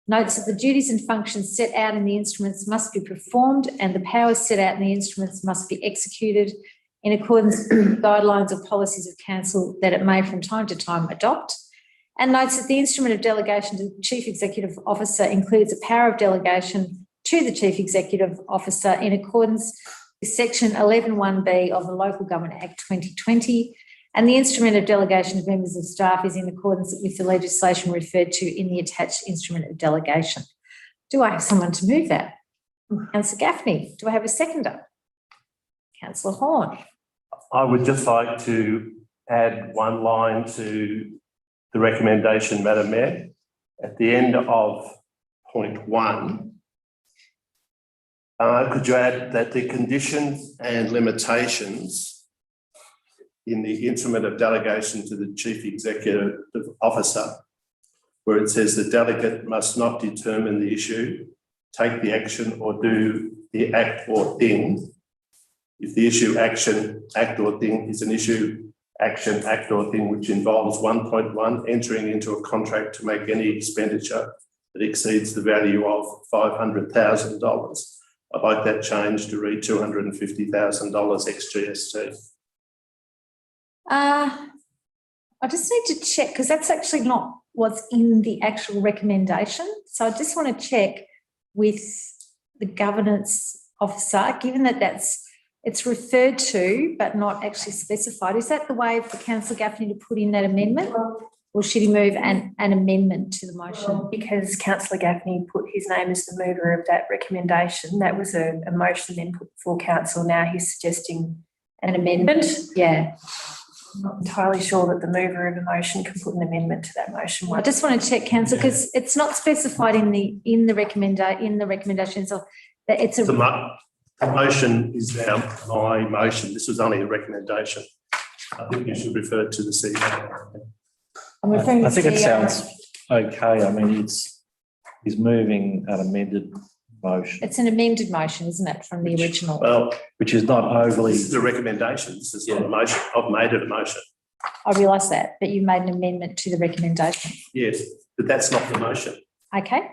Notes that the duties and functions set out in the instruments must be performed and the powers set out in the instruments must be executed in accordance with the guidelines or policies of council that it may from time to time adopt. And notes that the instrument of delegation to the Chief Executive Officer includes a power of delegation to the Chief Executive Officer in accordance with Section 11(1)(b) of the Local Government Act 2020, and the instrument of delegation of members of staff is in accordance with the legislation referred to in the attached instrument of delegation. Do I have someone to move that? Councillor Gaffney. Do I have a seconder? Councillor Horn. I would just like to add one line to the recommendation, Madam Mayor. At the end of 0.1, could you add that the conditions and limitations in the instrument of delegation to the Chief Executive Officer, where it says the delegate must not determine the issue, take the action or do the act or thing. If the issue, action, act or thing is an issue, action, act or thing which involves 1.1, entering into a contract to make any expenditure that exceeds the value of $500,000. I'd like that change to read $250,000 ex-GST. I just need to check because that's actually not what's in the actual recommendation. So I just want to check with the governance officer, given that it's referred to but not actually specified. Is that the way for Councillor Gaffney to put in that amendment? Or should he move an amendment to the motion? Because Councillor Gaffney put his name as the mover of that recommendation, that was a motion then put before council. Now he's suggesting An amendment? Yeah. I'm not entirely sure that the mover of a motion can put an amendment to that motion. I just want to check, councillor, because it's not specified in the recommendations of that it's a. The motion is now my motion. This was only a recommendation. I think you should refer to the CEO. I'm referring I to think it CEO. sounds okay. I mean, he's moving an amended motion. It's an amended motion, isn't it, from the original? Well, Which is not overly. this is a recommendation. This is not a motion. I've made it a motion. I realise that, but you made an amendment to the recommendation. Yes, but that's not the motion. Okay.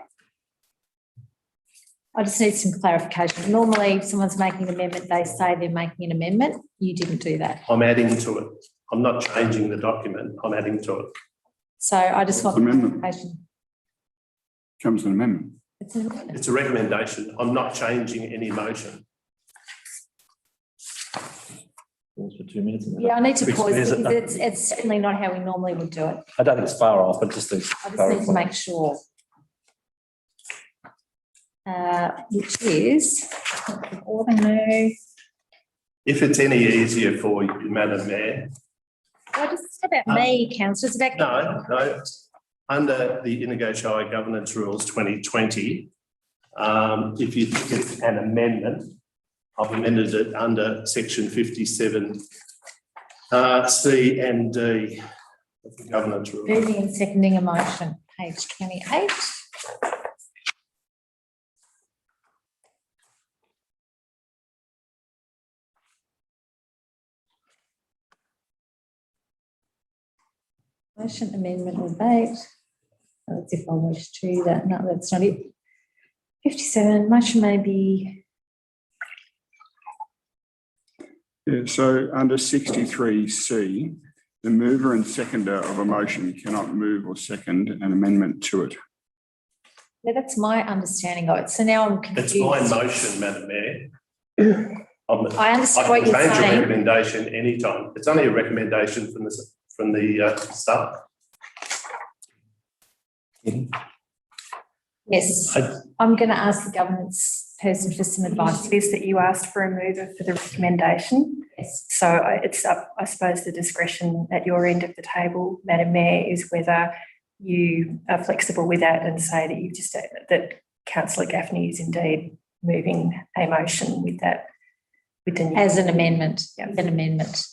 I just need some clarification. Normally, if someone's making an amendment, they say they're making an amendment. You didn't do that. I'm adding to it. I'm not changing the document. I'm adding to it. So I just want Amendment. clarification. Comes an amendment. It's an amendment. It's a recommendation. I'm not changing any motion. For 2 minutes. Yeah, I need to pause Is it- because it's certainly not how we normally would do it. I don't think it's far off, but just to I just need to clarify. make sure. Which is, If it's any easier for you, Madam Mayor. well, it's about me, councillor, it's about. No. Under the Indigo Shire Governance Rules 2020, if you think it's an amendment, I've amended it under section 57 C and D of the Governance Rules. Moving and seconding a motion, page 28. Motion, amendment, or debate. That's if I wish to that. No, that's not it. 57, motion may be. Yeah, so under 63C, the mover and seconder of a motion cannot move or second an amendment to it. Yeah, that's my understanding of it. So now I'm confused. It's my motion, Madam Mayor. I understand what I can you're change a saying. recommendation anytime. It's only a recommendation from the staff. Yes, I'm going to ask the governance person for some advice. It is that you asked for a mover for the recommendation. Yes. So it's up, I suppose, the discretion at your end of the table, Madam Mayor, is whether you are flexible with that and say that you've just that Councillor Gaffney is indeed moving a motion with that, with the new. As an amendment, Yeah. an amendment.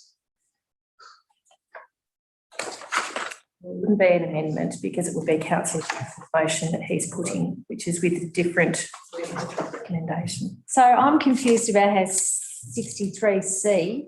It wouldn't be an amendment because it would be Councillor Gaffney's motion that he's putting, which is with a different recommendation. So I'm confused about how 63C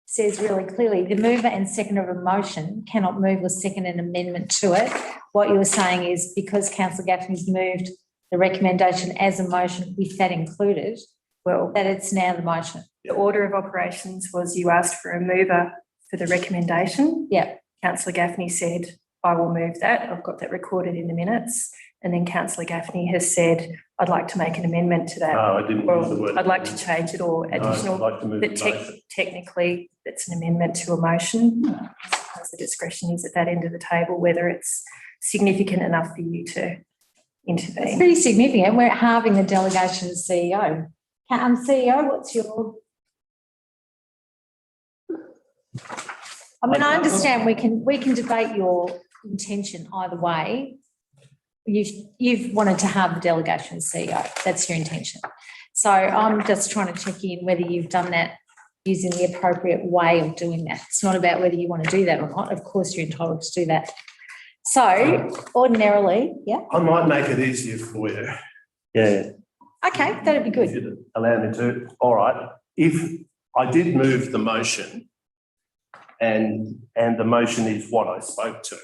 says really clearly the mover and seconder of a motion cannot move or second an amendment to it. What you were saying is because Councillor Gaffney's moved the recommendation as a motion with that included, well, that it's now the motion. The order of operations was you asked for a mover for the recommendation. Yeah. Councillor Gaffney said, I will move that. I've got that recorded in the minutes. And then Councillor Gaffney has said, I'd like to make an amendment to that. No, I didn't use the Or word. I'd like to change it or No, additional. I'd like to move the But motion. technically, it's an amendment to a motion. I suppose the discretion is at that end of the table, whether it's significant enough for you to It's intervene. pretty significant. We're halving the delegation as CEO. CEO, what's your? I mean, I understand we can debate your intention either way, you've wanted to have the delegation CEO. That's your intention. So I'm just trying to check in whether you've done that using the appropriate way of doing that. It's not about whether you want to do that or not. Of course, you're entitled to do that. So ordinarily, yeah. I might make it easier for you. Yeah. Okay, that'd be good. If you'd allow me to. All right. If I did move the motion and the motion is what I spoke to,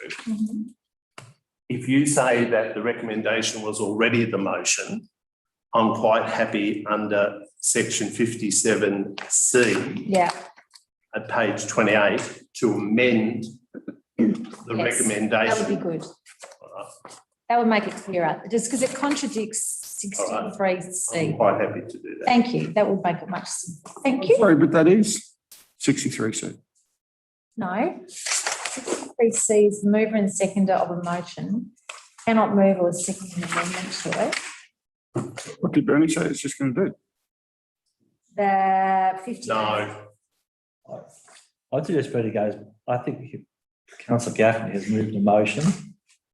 if you say that the recommendation was already the motion, I'm quite happy under section 57C at page 28 to amend the recommendation. That would be good. That would make it clearer, just because it contradicts 63C. I'm quite happy to do that. Thank you. That would make it much simpler. Thank you. Sorry, but that is 63C. No. 63C is the mover and seconder of a motion cannot move or second an amendment to it. What did Bernie say it's just going to do? The 50. No. I'd suggest Bertie goes, I think Councillor Gaffney has moved a motion.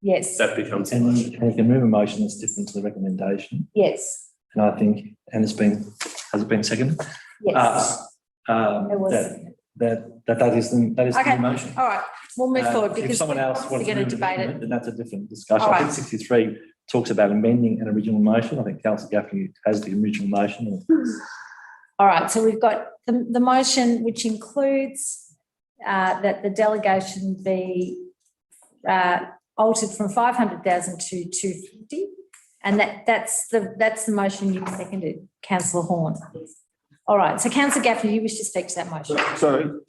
Yes. That becomes. And he can move a motion that's different to the recommendation. Yes. And I think, and has it been seconded? Yes. It was. That is the Okay. new motion. All right. We'll move forward because If someone else we're wants to going move to an debate amendment, it. then that's a different discussion. All I right. think 63 talks about amending an original motion. I think Councillor Gaffney has the original motion. All right. So we've got the motion, which includes that the delegation be altered from 500,000 to 250, and that's the motion you seconded, Councillor Horn. All right. So Councillor Gaffney, you wish to speak to that motion? So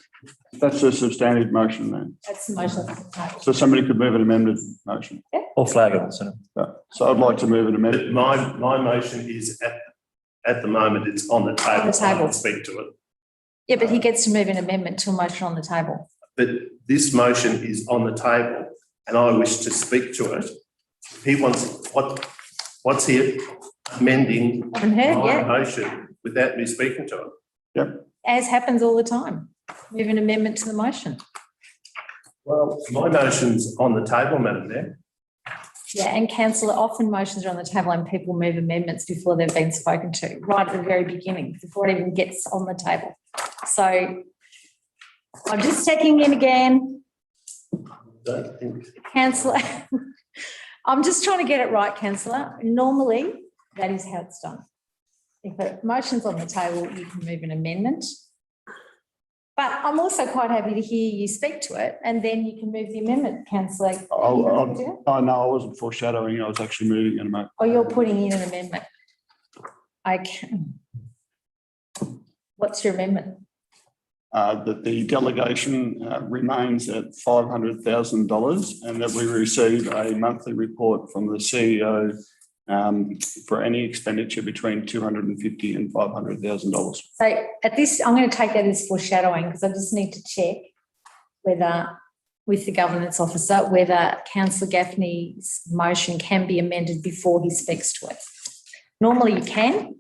that's a substantive motion then. That's the motion. So somebody could move an amended motion. Or flag it, so. So I'd like to move an amended. My motion is at the moment, it's on the table. On the table. I can speak to it. Yeah, but he gets to move an amendment to a motion on the table. But this motion is on the table and I wish to speak to it. He wants, what's he amending I haven't heard my yet, motion without me speaking to it? Yep. as happens all the time. Move an amendment to the motion. Well, my motion's on the table, Madam Mayor. Yeah, and councillor, often motions are on the table and people move amendments before they've been spoken to, right at the very beginning, before it even gets on the table. So I'm just checking in again. Don't think. Councillor, I'm just trying to get it right, councillor. Normally, that is how it's done. If a motion's on the table, you can move an amendment. But I'm also quite happy to hear you speak to it and then you can move the amendment, councillor. No, I wasn't foreshadowing. I was actually moving an amendment. Oh, you're putting in an amendment. Okay. What's your amendment? That the delegation remains at $500,000 and that we receive a monthly report from the CEO for any expenditure between $250,000 and $500,000. So at this, I'm going to take that as foreshadowing because I just need to check whether, with the governance officer, whether councillor Gaffney's motion can be amended before he speaks to it. Normally you can,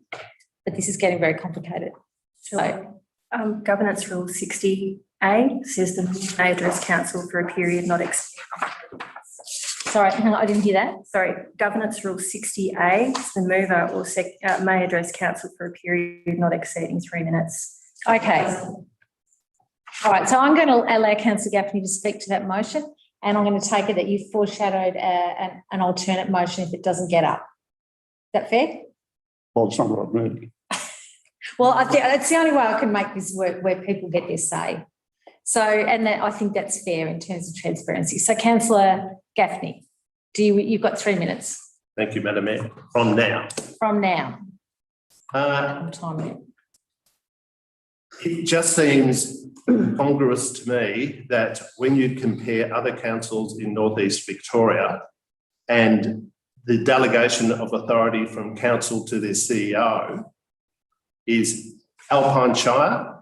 but this is getting very complicated. So Governance Rule 60A says the Mayor may address council for a period not exceeding. sorry, hang on, I didn't hear that. Sorry, Governance Rule 60A, the mover or may address council for a period not exceeding 3 minutes. Okay. All right, so I'm going to allow councillor Gaffney to speak to that motion and I'm going to take it that you've foreshadowed an alternate motion if it doesn't get up. Is that fair? Well, it's not what I've moved. Well, I think that's the only way I can make this work where people get their say. So, and that, I think that's fair in terms of transparency. So, councillor Gaffney, you've got 3 minutes. Thank you, Madam Mayor. From now. From now. It just seems congruous to me that when you compare other councils in Northeast Victoria and the delegation of authority from council to their CEO is Alpine Shire,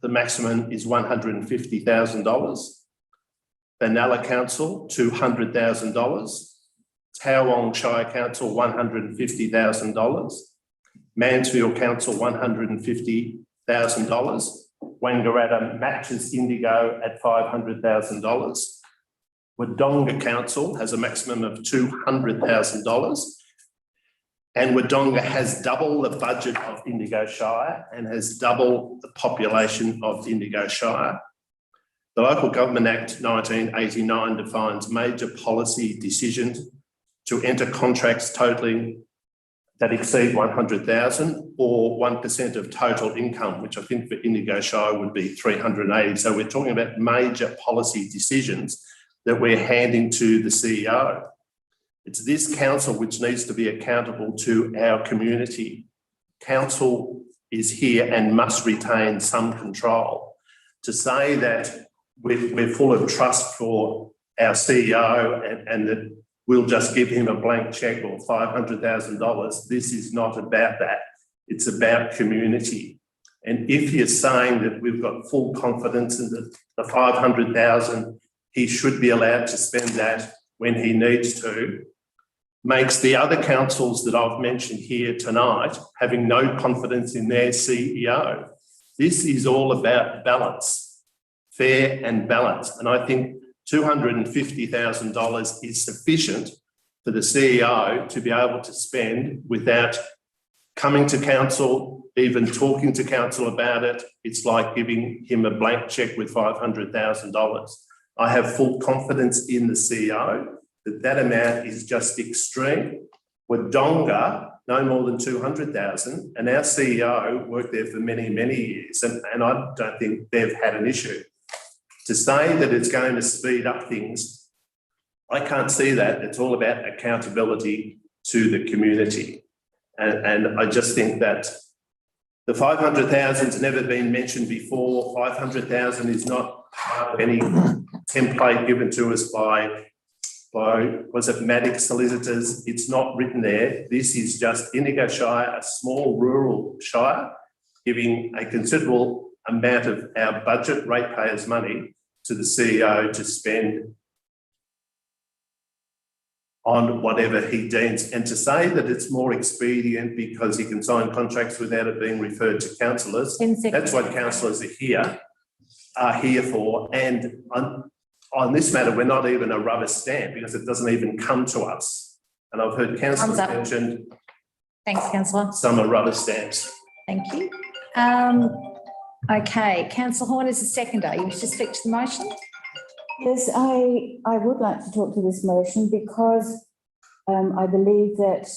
the maximum is $150,000. Benalla Council, $200,000. Towong Shire Council, $150,000. Mansfield Council, $150,000. Wangaratta matches Indigo at $500,000. Wodonga Council has a maximum of $200,000. And Wodonga has double the budget of Indigo Shire and has double the population of Indigo Shire. The Local Government Act 1989 defines major policy decisions to enter contracts totaling that exceed 100,000 or 1% of total income, which I think for Indigo Shire would be 380. So we're talking about major policy decisions that we're handing to the CEO. It's this council which needs to be accountable to our community. Council is here and must retain some control. To say that we're full of trust for our CEO and that we'll just give him a blank cheque or $500,000. This is not about that. It's about community. And if you're saying that we've got full confidence in the $500,000, he should be allowed to spend that when he needs to, makes the other councils that I've mentioned here tonight having no confidence in their CEO. This is all about balance, fair and balanced. And I think $250,000 is sufficient for the CEO to be able to spend without coming to council, even talking to council about it. It's like giving him a blank cheque with $500,000. I have full confidence in the CEO that that amount is just extreme. Wodonga, no more than 200,000, and our CEO worked there for many, many years, and I don't think they've had an issue. To say that it's going to speed up things, I can't see that. It's all about accountability to the community. And I just think that the 500,000's never been mentioned before. 500,000 is not part of any template given to us by was it Maddox Solicitors? It's not written there. This is just Indigo Shire, a small rural shire, giving a considerable amount of our budget ratepayers' money to the CEO to spend on whatever he deems. And to say that it's more expedient because he can sign contracts without it being referred to councillors, that's what councillors are here for. And on this matter, we're not even a rubber stamp because it doesn't even come to us. And I've heard councillors mention. Thanks, councillor. Some are rubber stamps. Thank you. Okay, councillor Horn is the seconder. You wish to speak to the motion? Yes, I would like to talk to this motion because I believe that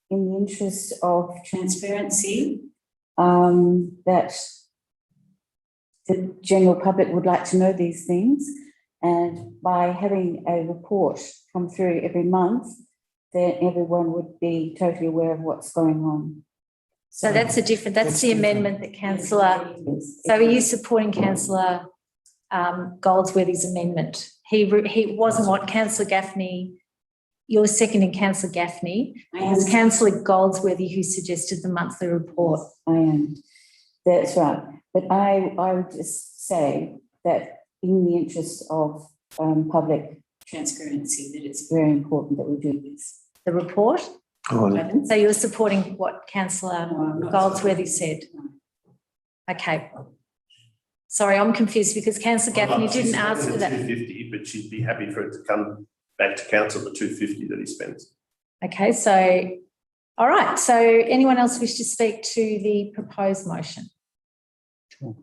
in the interest of transparency, that the general public would like to know these things. And by having a report come through every month, then everyone would be totally aware of what's going on. So that's the amendment that councillor, so are you supporting councillor Goldsworthy's amendment? He wasn't what councillor Gaffney, you're seconding councillor Gaffney. It was councillor Goldsworthy who suggested the monthly report. I am. That's right. But I would just say that in the interest of public transparency, that it's very important that we do this. The report? Oh, So you're supporting what councillor Goldsworthy said? Okay. Sorry, I'm confused because councillor Gaffney didn't ask for that. 250, but she'd be happy for it to come back to council, the 250 that he spends. Okay, so, all right. So anyone else wish to speak to the proposed motion? Sure.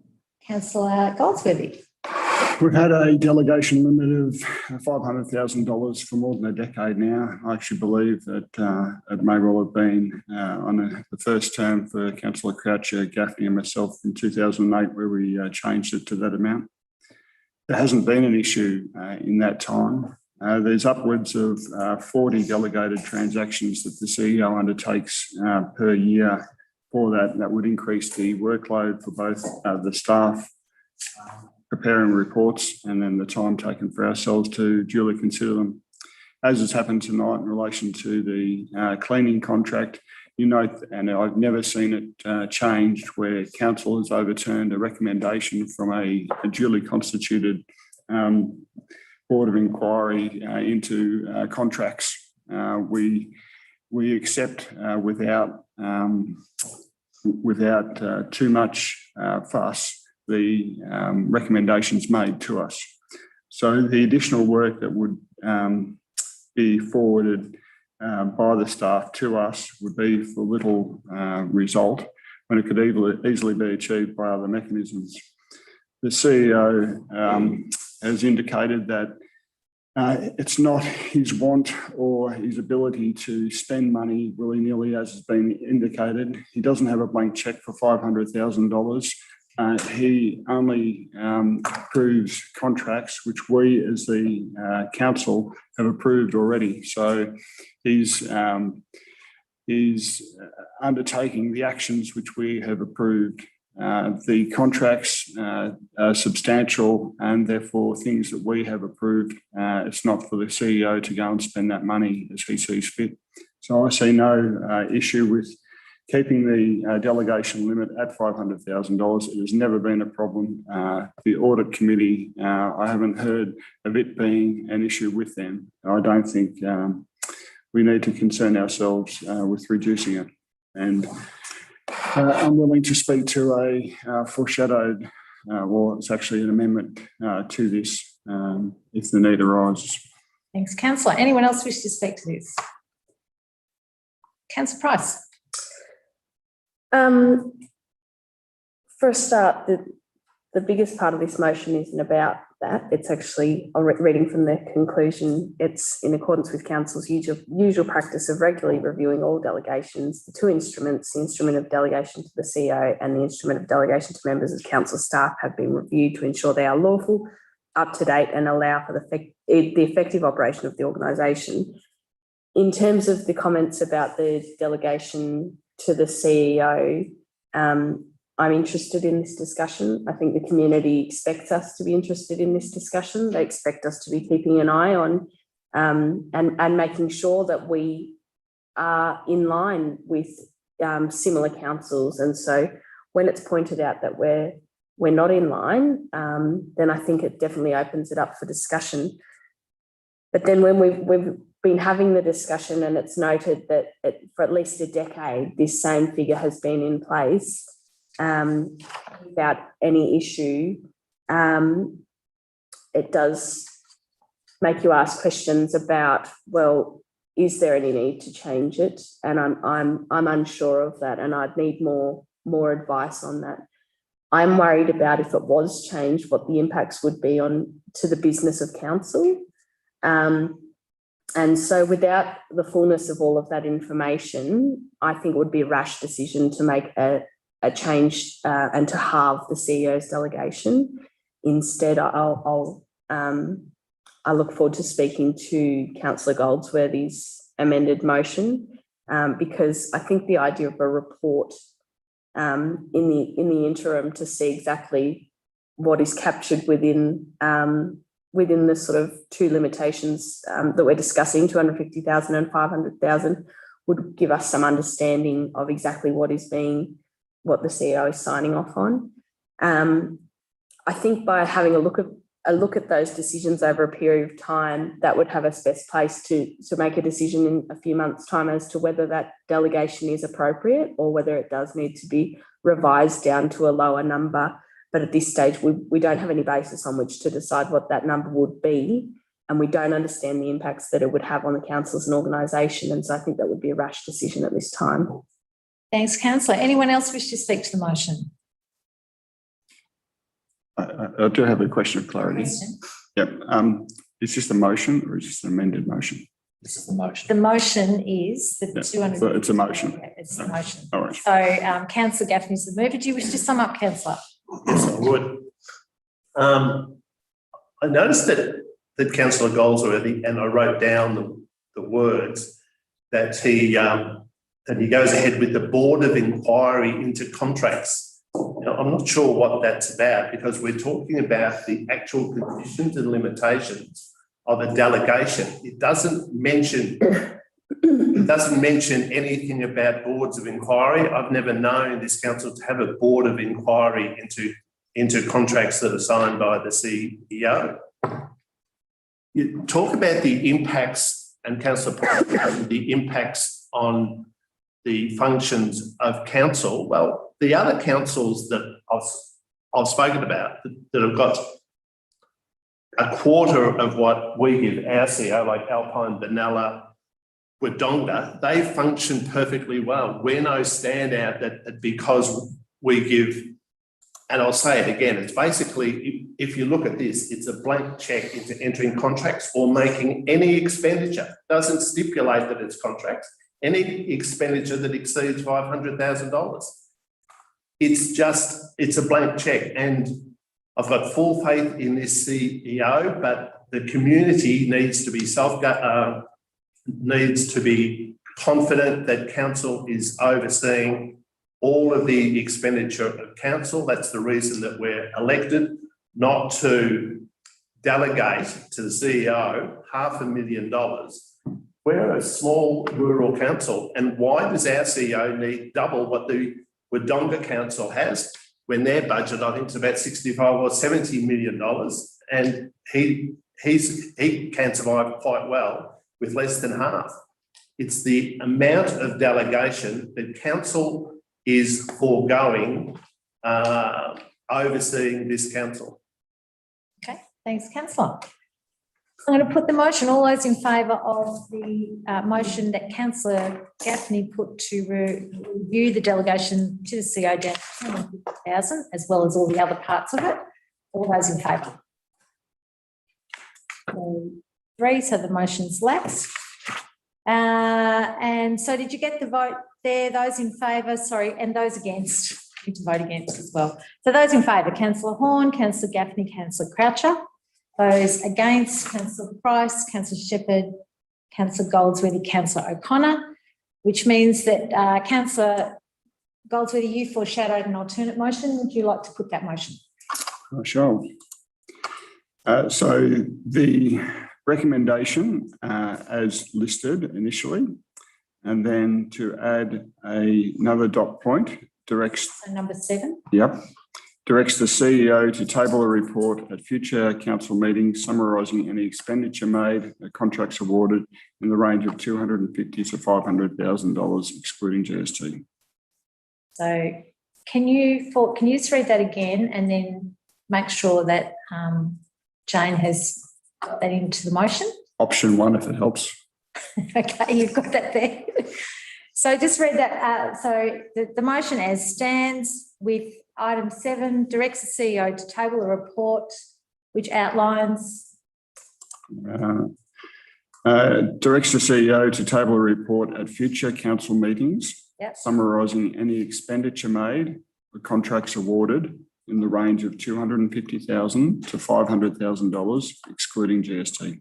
Councillor Goldsworthy. We've had a delegation limit of $500,000 for more than a decade now. I actually believe that it may well have been on the first term for Councillor Croucher, Gaffney and myself in 2008 where we changed it to that amount. There hasn't been an issue in that time. There's upwards of 40 delegated transactions that the CEO undertakes per year for that. That would increase the workload for both the staff preparing reports and then the time taken for ourselves to duly consider them. As has happened tonight in relation to the cleaning contract, you note, and I've never seen it changed, where council has overturned a recommendation from a duly constituted board of inquiry into contracts. We accept without too much fuss the recommendations made to us. So the additional work that would be forwarded by the staff to us would be for little result when it could easily be achieved by other mechanisms. The CEO has indicated that it's not his want or his ability to spend money willy-nilly, as has been indicated. He doesn't have a blank cheque for $500,000. He only approves contracts which we as the council have approved already. So he's undertaking the actions which we have approved. The contracts are substantial and therefore things that we have approved. It's not for the CEO to go and spend that money as he sees fit. So I see no issue with keeping the delegation limit at $500,000. It has never been a problem. The audit committee, I haven't heard of it being an issue with them. I don't think we need to concern ourselves with reducing it. And I'm willing to speak to a foreshadowed, well, it's actually an amendment to this if the need arises. Thanks, Councillor. Anyone else wish to speak to this? Councillor Price. For a start, the biggest part of this motion isn't about that. It's actually, reading from the conclusion, it's in accordance with Council's usual practice of regularly reviewing all delegations. The two instruments, the instrument of delegation to the CEO and the instrument of delegation to members of Council staff, have been reviewed to ensure they are lawful, up to date and allow for the effective operation of the organisation. In terms of the comments about the delegation to the CEO, I'm interested in this discussion. I think the community expects us to be interested in this discussion. They expect us to be keeping an eye on and making sure that we are in line with similar councils. And so when it's pointed out that we're not in line, then I think it definitely opens it up for discussion. But then when we've been having the discussion and it's noted that for at least a decade, this same figure has been in place without any issue, it does make you ask questions about, well, is there any need to change it? And I'm unsure of that, and I'd need more advice on that. I'm worried about, if it was changed, what the impacts would be to the business of council. And so without the fullness of all of that information, I think it would be a rash decision to make a change and to halve the CEO's delegation. Instead, I look forward to speaking to Councillor Goldsworthy's amended motion, because I think the idea of a report in the interim to see exactly what is captured within the sort of two limitations that we're discussing, 250,000 and 500,000, would give us some understanding of exactly what the CEO is signing off on. I think by having a look at those decisions over a period of time, that would have us best placed to make a decision in a few months' time as to whether that delegation is appropriate or whether it does need to be revised down to a lower number. But at this stage, we don't have any basis on which to decide what that number would be, and we don't understand the impacts that it would have on the council as an organisation. And so I think that would be a rash decision at this time. Thanks, Councillor. Anyone else wish to speak to the motion? I do have a question of clarity. Yep. Is this a motion or is this an amended motion? This is the motion. The motion is the 200. So it's a motion. Okay, it's a motion. All right. So Councillor Gaffney's the mover. Do you wish to sum up, Councillor? Yes, I would. I noticed that Councillor Goldsworthy, and I wrote down the words, that he goes ahead with the board of inquiry into contracts. Now, I'm not sure what that's about, because we're talking about the actual conditions and limitations of a delegation. It doesn't mention anything about boards of inquiry. I've never known this council to have a board of inquiry into contracts that are signed by the CEO. You talk about the impacts, and Councillor Price, the impacts on the functions of council. Well, the other councils that I've spoken about that have got a quarter of what we give our CEO, like Alpine, Benalla, Wodonga, they function perfectly well. We're no standout that because we give, and I'll say it again, it's basically, if you look at this, it's a blank check into entering contracts or making any expenditure. Doesn't stipulate that it's contracts, any expenditure that exceeds $500,000. It's a blank check, and I've got full faith in this CEO, but the community needs to be confident that council is overseeing all of the expenditure of council. That's the reason that we're elected, not to delegate to the CEO $500,000. We're a small rural council, and why does our CEO need double what the Wodonga Council has when their budget, I think, is about $65 or $70 million, and he can survive quite well with less than half? It's the amount of delegation that council is foregoing overseeing this council. Okay, thanks, councillor. I'm going to put the motion. All those in favour of the motion that councillor Gaffney put to review the delegation to the CEO down to 250,000, as well as all the other parts of it. All those in favour? 3, so the motion's lapsed. And so did you get the vote there? Those in favour, sorry, and those against? You need to vote against as well. So those in favour, councillor Horn, councillor Gaffney, councillor Croucher. Those against, councillor Price, councillor Shepherd, councillor Goldsworthy, councillor O'Connor, which means that councillor Goldsworthy, you foreshadowed an alternate motion. Would you like to put that motion? Sure. So the recommendation as listed initially, and then to add another dot point, directs. So number 7. Yep. Directs the CEO to table a report at future council meetings summarising any expenditure made, contracts awarded in the range of $250,000 to $500,000, excluding GST. So can you just read that again and then make sure that Jane has got that into the motion? Option 1, if it helps. Okay, you've got that there. So just read that. So the motion as stands with item 7, directs the CEO to table a report which outlines. Directs the CEO to table a report at future council meetings, Yep. summarising any expenditure made or contracts awarded in the range of $250,000 to $500,000, excluding GST.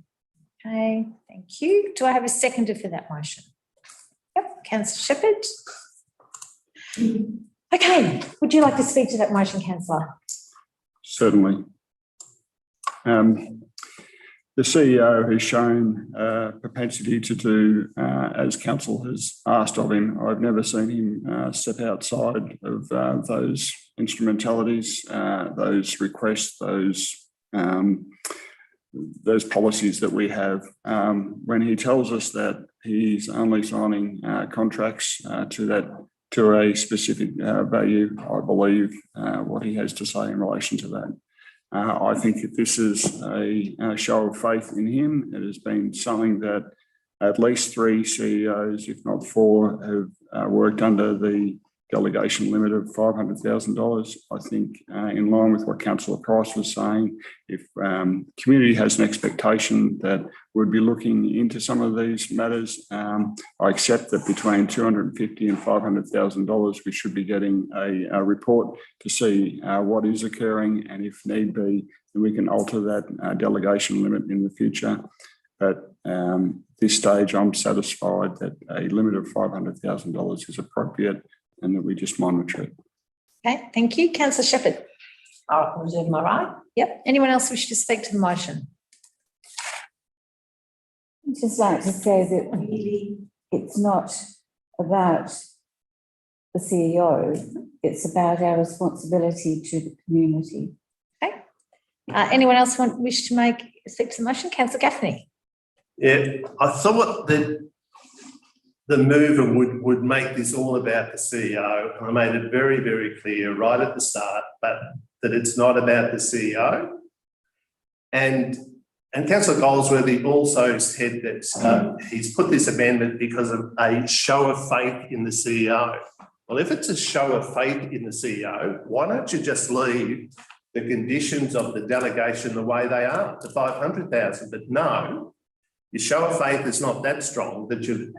Okay, thank you. Do I have a seconder for that motion? Yep, councillor Shepherd. Okay, would you like to speak to that motion, councillor? Certainly. The CEO has shown propensity to do as council has asked of him. I've never seen him step outside of those instrumentalities, those requests, those policies that we have. When he tells us that he's only signing contracts to a specific value, I believe what he has to say in relation to that. I think that this is a show of faith in him. It has been something that at least 3 CEOs, if not 4, have worked under the delegation limit of $500,000. I think in line with what Councillor Price was saying, if community has an expectation that we'd be looking into some of these matters, I accept that between $250,000 and $500,000 we should be getting a report to see what is occurring, and if need be, then we can alter that delegation limit in the future. But this stage, I'm satisfied that a limit of $500,000 is appropriate, and that we just monitor it. Okay, thank you. Councillor Shepherd. I'll reserve my right. Yep. Anyone else wish to speak to the motion? I'd just like to say that really it's not about the CEO, it's about our responsibility to the community. Okay. Anyone else wish to speak to the motion? Councillor Gaffney. Yeah, I thought that the mover would make this all about the CEO, and I made it very, very clear right at the start, but that it's not about the CEO. And Councillor Goldsworthy also said that he's put this amendment because of a show of faith in the CEO. Well, if it's a show of faith in the CEO, why don't you just leave the conditions of the delegation the way they are, to 500,000? But no, your show of faith is not that strong that you've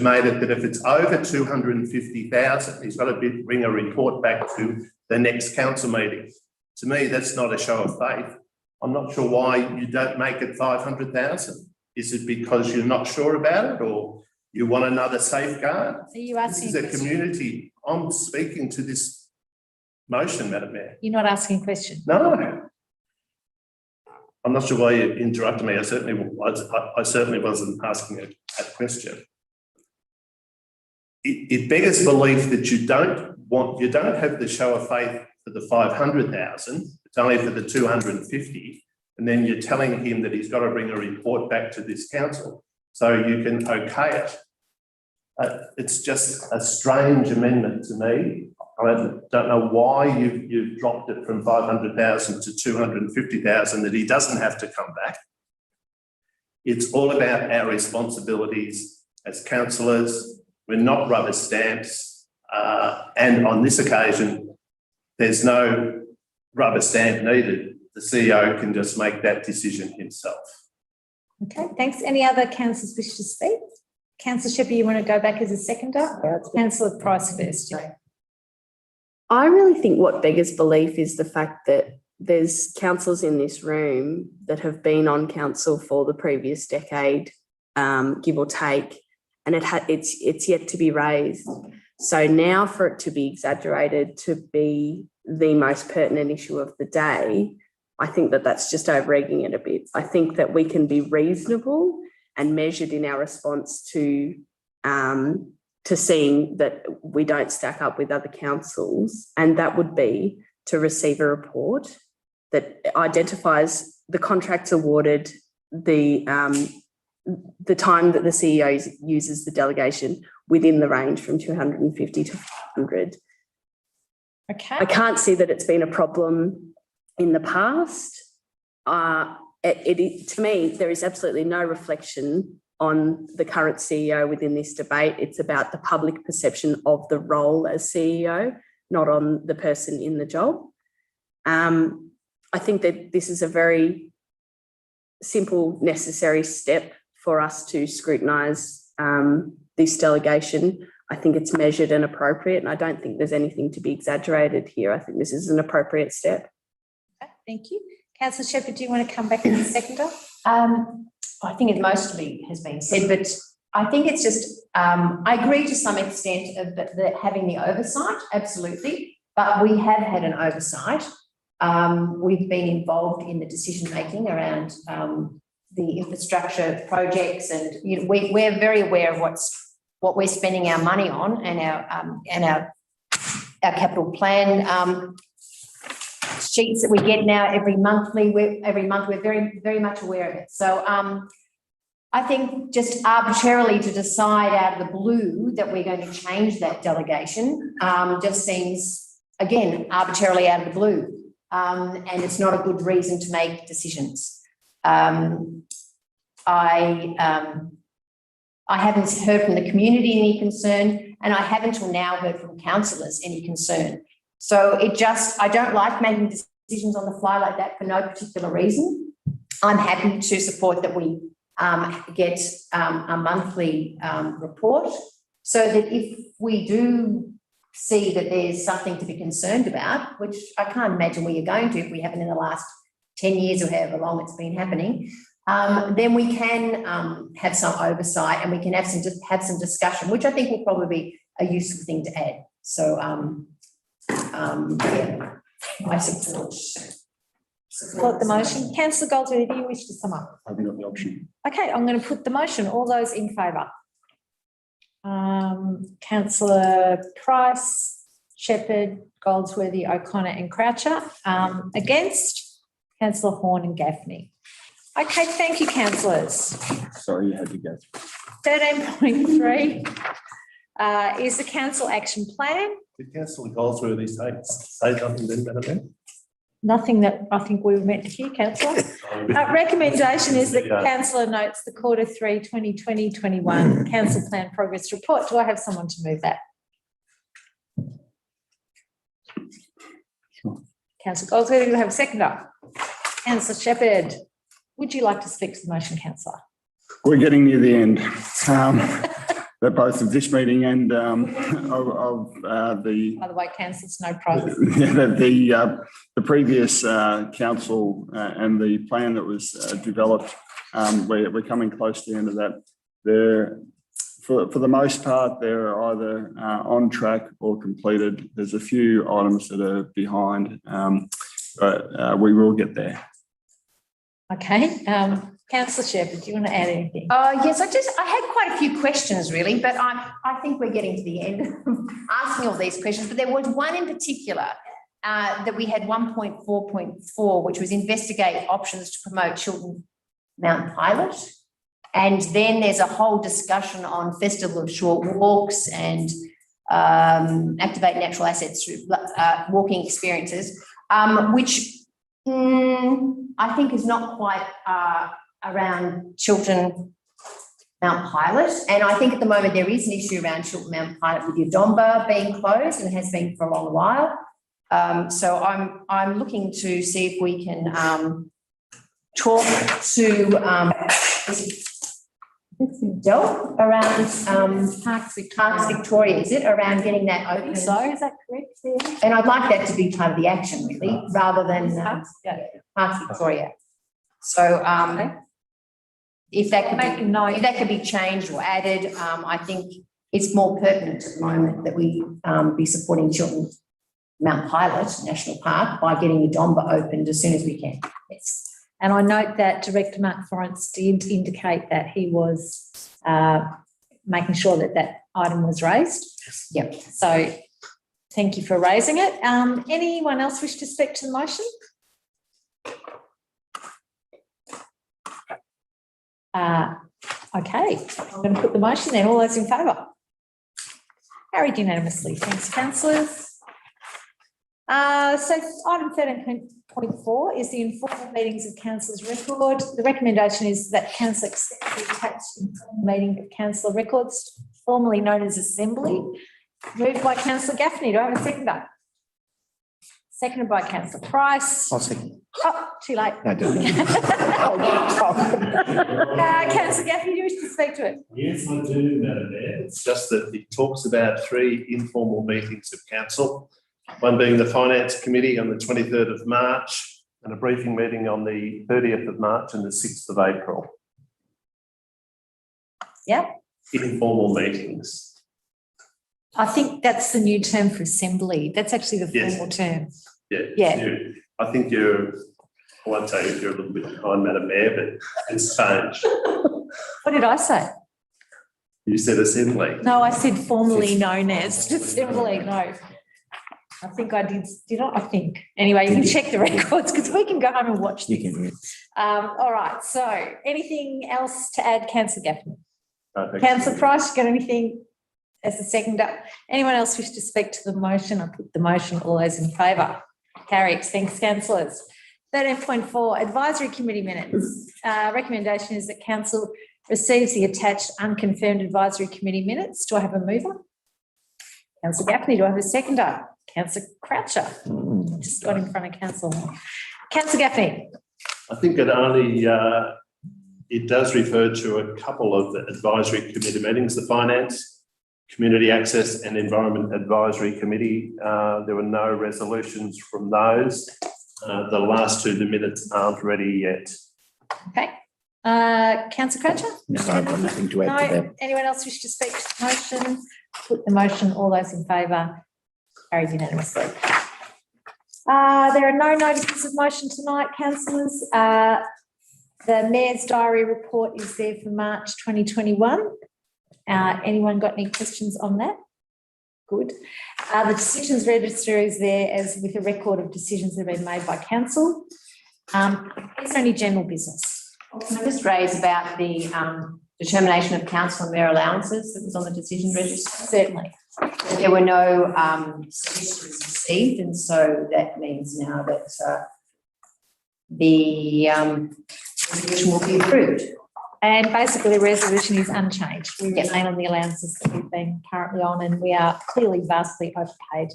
made it that if it's over 250,000, he's got to bring a report back to the next council meeting. To me, that's not a show of faith. I'm not sure why you don't make it 500,000. Is it because you're not sure about it, or you want another safeguard? Are you asking? This is a community. I'm speaking to this motion, Madam Mayor. You're not asking a question? No. I'm not sure why you interrupted me. I certainly wasn't asking a question. It beggars belief that you don't have the show of faith for the 500,000. It's only for the 250, and then you're telling him that he's got to bring a report back to this council so you can okay it. It's just a strange amendment to me. I don't know why you've dropped it from 500,000 to 250,000, that he doesn't have to come back. It's all about our responsibilities as councillors. We're not rubber stamps. And on this occasion, there's no rubber stamp needed. The CEO can just make that decision himself. Okay, thanks. Any other councillors wish to speak? Councillor Shepherd, you want to go back as a seconder? Councillor Price first. Yeah. I really think what beggars belief is the fact that there's councillors in this room that have been on council for the previous decade, give or take, and it's yet to be raised. So now for it to be exaggerated to be the most pertinent issue of the day, I think that that's just over-egging it a bit. I think that we can be reasonable and measured in our response to seeing that we don't stack up with other councils, and that would be to receive a report that identifies the contracts awarded, the time that the CEO uses the delegation within the range from 250 to 500. Okay. I can't see that it's been a problem in the past. To me, there is absolutely no reflection on the current CEO within this debate. It's about the public perception of the role as CEO, not on the person in the job. I think that this is a very simple, necessary step for us to scrutinise this delegation. I think it's measured and appropriate, and I don't think there's anything to be exaggerated here. I think this is an appropriate step. Okay, thank you. Councillor Shepherd, do you want to come back in a seconder? I think it mostly has been said, but I think it's just, I agree to some extent of having the oversight, absolutely, but we have had an oversight. We've been involved in the decision-making around the infrastructure projects, and we're very aware of what we're spending our money on, and our capital plan sheets that we get now every month we're very, very much aware of it. So I think just arbitrarily to decide out of the blue that we're going to change that delegation just seems, again, arbitrarily out of the blue, and it's not a good reason to make decisions. I haven't heard from the community any concern, and I haven't till now heard from councillors any concern. So I don't like making decisions on the fly like that for no particular reason. I'm happy to support that we get a monthly report, so that if we do see that there's something to be concerned about, which I can't imagine we are going to if we haven't in the last 10 years or however long it's been happening, then we can have some oversight, and we can have some discussion, which I think will probably be a useful thing to add. So, yeah, I support the motion. Councillor Goldsworthy, do you wish to sum up? I haven't got the option. Okay, I'm going to put the motion. All those in favour? Councillor Price, Shepherd, Goldsworthy, O'Connor and Croucher. Against? Councillor Horn and Gaffney. Okay, thank you, councillors. Sorry, you had to go through. 13.3 is the council action plan. Did Councillor Goldsworthy say something then, Madam Mayor? Nothing that I think we were meant to hear, councillor. Recommendation is that councillor notes the quarter 3 2020-21 council plan progress report. Do I have someone to move that? Councillor Goldsworthy, do you have a seconder? Councillor Shepherd, would you like to speak to the motion, councillor? We're getting near the end. Both of this meeting and of the. By the way, councillors, no prizes. The previous council and the plan that was developed, we're coming close to the end of that. For the most part, they're either on track or completed. There's a few items that are behind, but we will get there. Okay. Councillor Shepherd, do you want to add anything? Yes, I had quite a few questions really, but I think we're getting to the end of asking all these questions. But there was one in particular that we had 1.4.4, which was investigate options to promote Chiltern Mount Pilot. And then there's a whole discussion on Festival of Short Walks and activate natural assets through walking experiences, which I think is not quite around Chiltern Mount Pilot. And I think at the moment there is an issue around Chiltern Mount Pilot with Yadumba being closed and has been for a long while. So I'm looking to see if we can talk to Del around Parks Victoria, is it, around getting that open? So is that correct? Yeah. And I'd like that to be part of the action really, rather than Parks Victoria. So if that could be changed or added, I think it's more pertinent at the moment that we be supporting Chiltern Mount Pilot National Park by getting Yadumba opened as soon as we can. Yes. And I note that Director Mark Florence did indicate that he was making sure that that item was raised. Yep. So thank you for raising it. Anyone else wish to speak to the motion? Okay, I'm going to put the motion then. All those in favour? Carried unanimously. Thanks, councillors. So item 13.4 is the informal meetings of councillors' record. The recommendation is that council accept the attached informal meeting of councillor records, formerly known as assembly. Moved by councillor Gaffney. Do I have a seconder? Seconded by councillor Price. I'll second. Oh, too late. No, don't. Councillor Gaffney, do you wish to speak to it? Yes, I do, Madam Mayor. It's just that it talks about 3 informal meetings of council, one being the Finance Committee on the 23rd of March and a briefing meeting on the 30th of March and the 6th of April. Yeah. Informal meetings. I think that's the new term for assembly. That's actually the formal term. Yeah. I think I won't say if you're a little bit behind, Madam Mayor, but it's changed. What did I say? You said assembly. No, I said formerly known as assembly. No. I think I did I? I think. Anyway, you can check the records because we can go home and watch this. You can. All right. So anything else to add, Councillor Gaffney? Councillor Price, you got anything as a seconder? Anyone else wish to speak to the motion? I put the motion. All those in favour? Carried. Thanks, councillors. 13.4, advisory committee minutes. Recommendation is that council receives the attached unconfirmed advisory committee minutes. Do I have a mover? Councillor Gaffney, do I have a seconder? Councillor Croucher. Just got in front of council. Councillor Gaffney. I think it only, it does refer to a couple of the advisory committee meetings, the Finance, Community Access and Environment Advisory Committee. There were no resolutions from those. The last 2, the minutes aren't ready yet. Okay. Councillor Croucher? No, I've got nothing to add to that. Anyone else wish to speak to the motion? Put the motion. All those in favour? Carried unanimously. There are no notices of motion tonight, councillors. The Mayor's diary report is there for March 2021. Anyone got any questions on that? Good. The decisions register is there as with a record of decisions that have been made by council. Is there any general business? Can I just raise about the determination of council and mayor allowances that was on the decision register? Certainly. There were no submissions received, and so that means now that the resolution will be approved. And basically the resolution is unchanged. We remain on the allowances that we've been currently on, and we are clearly vastly overpaid.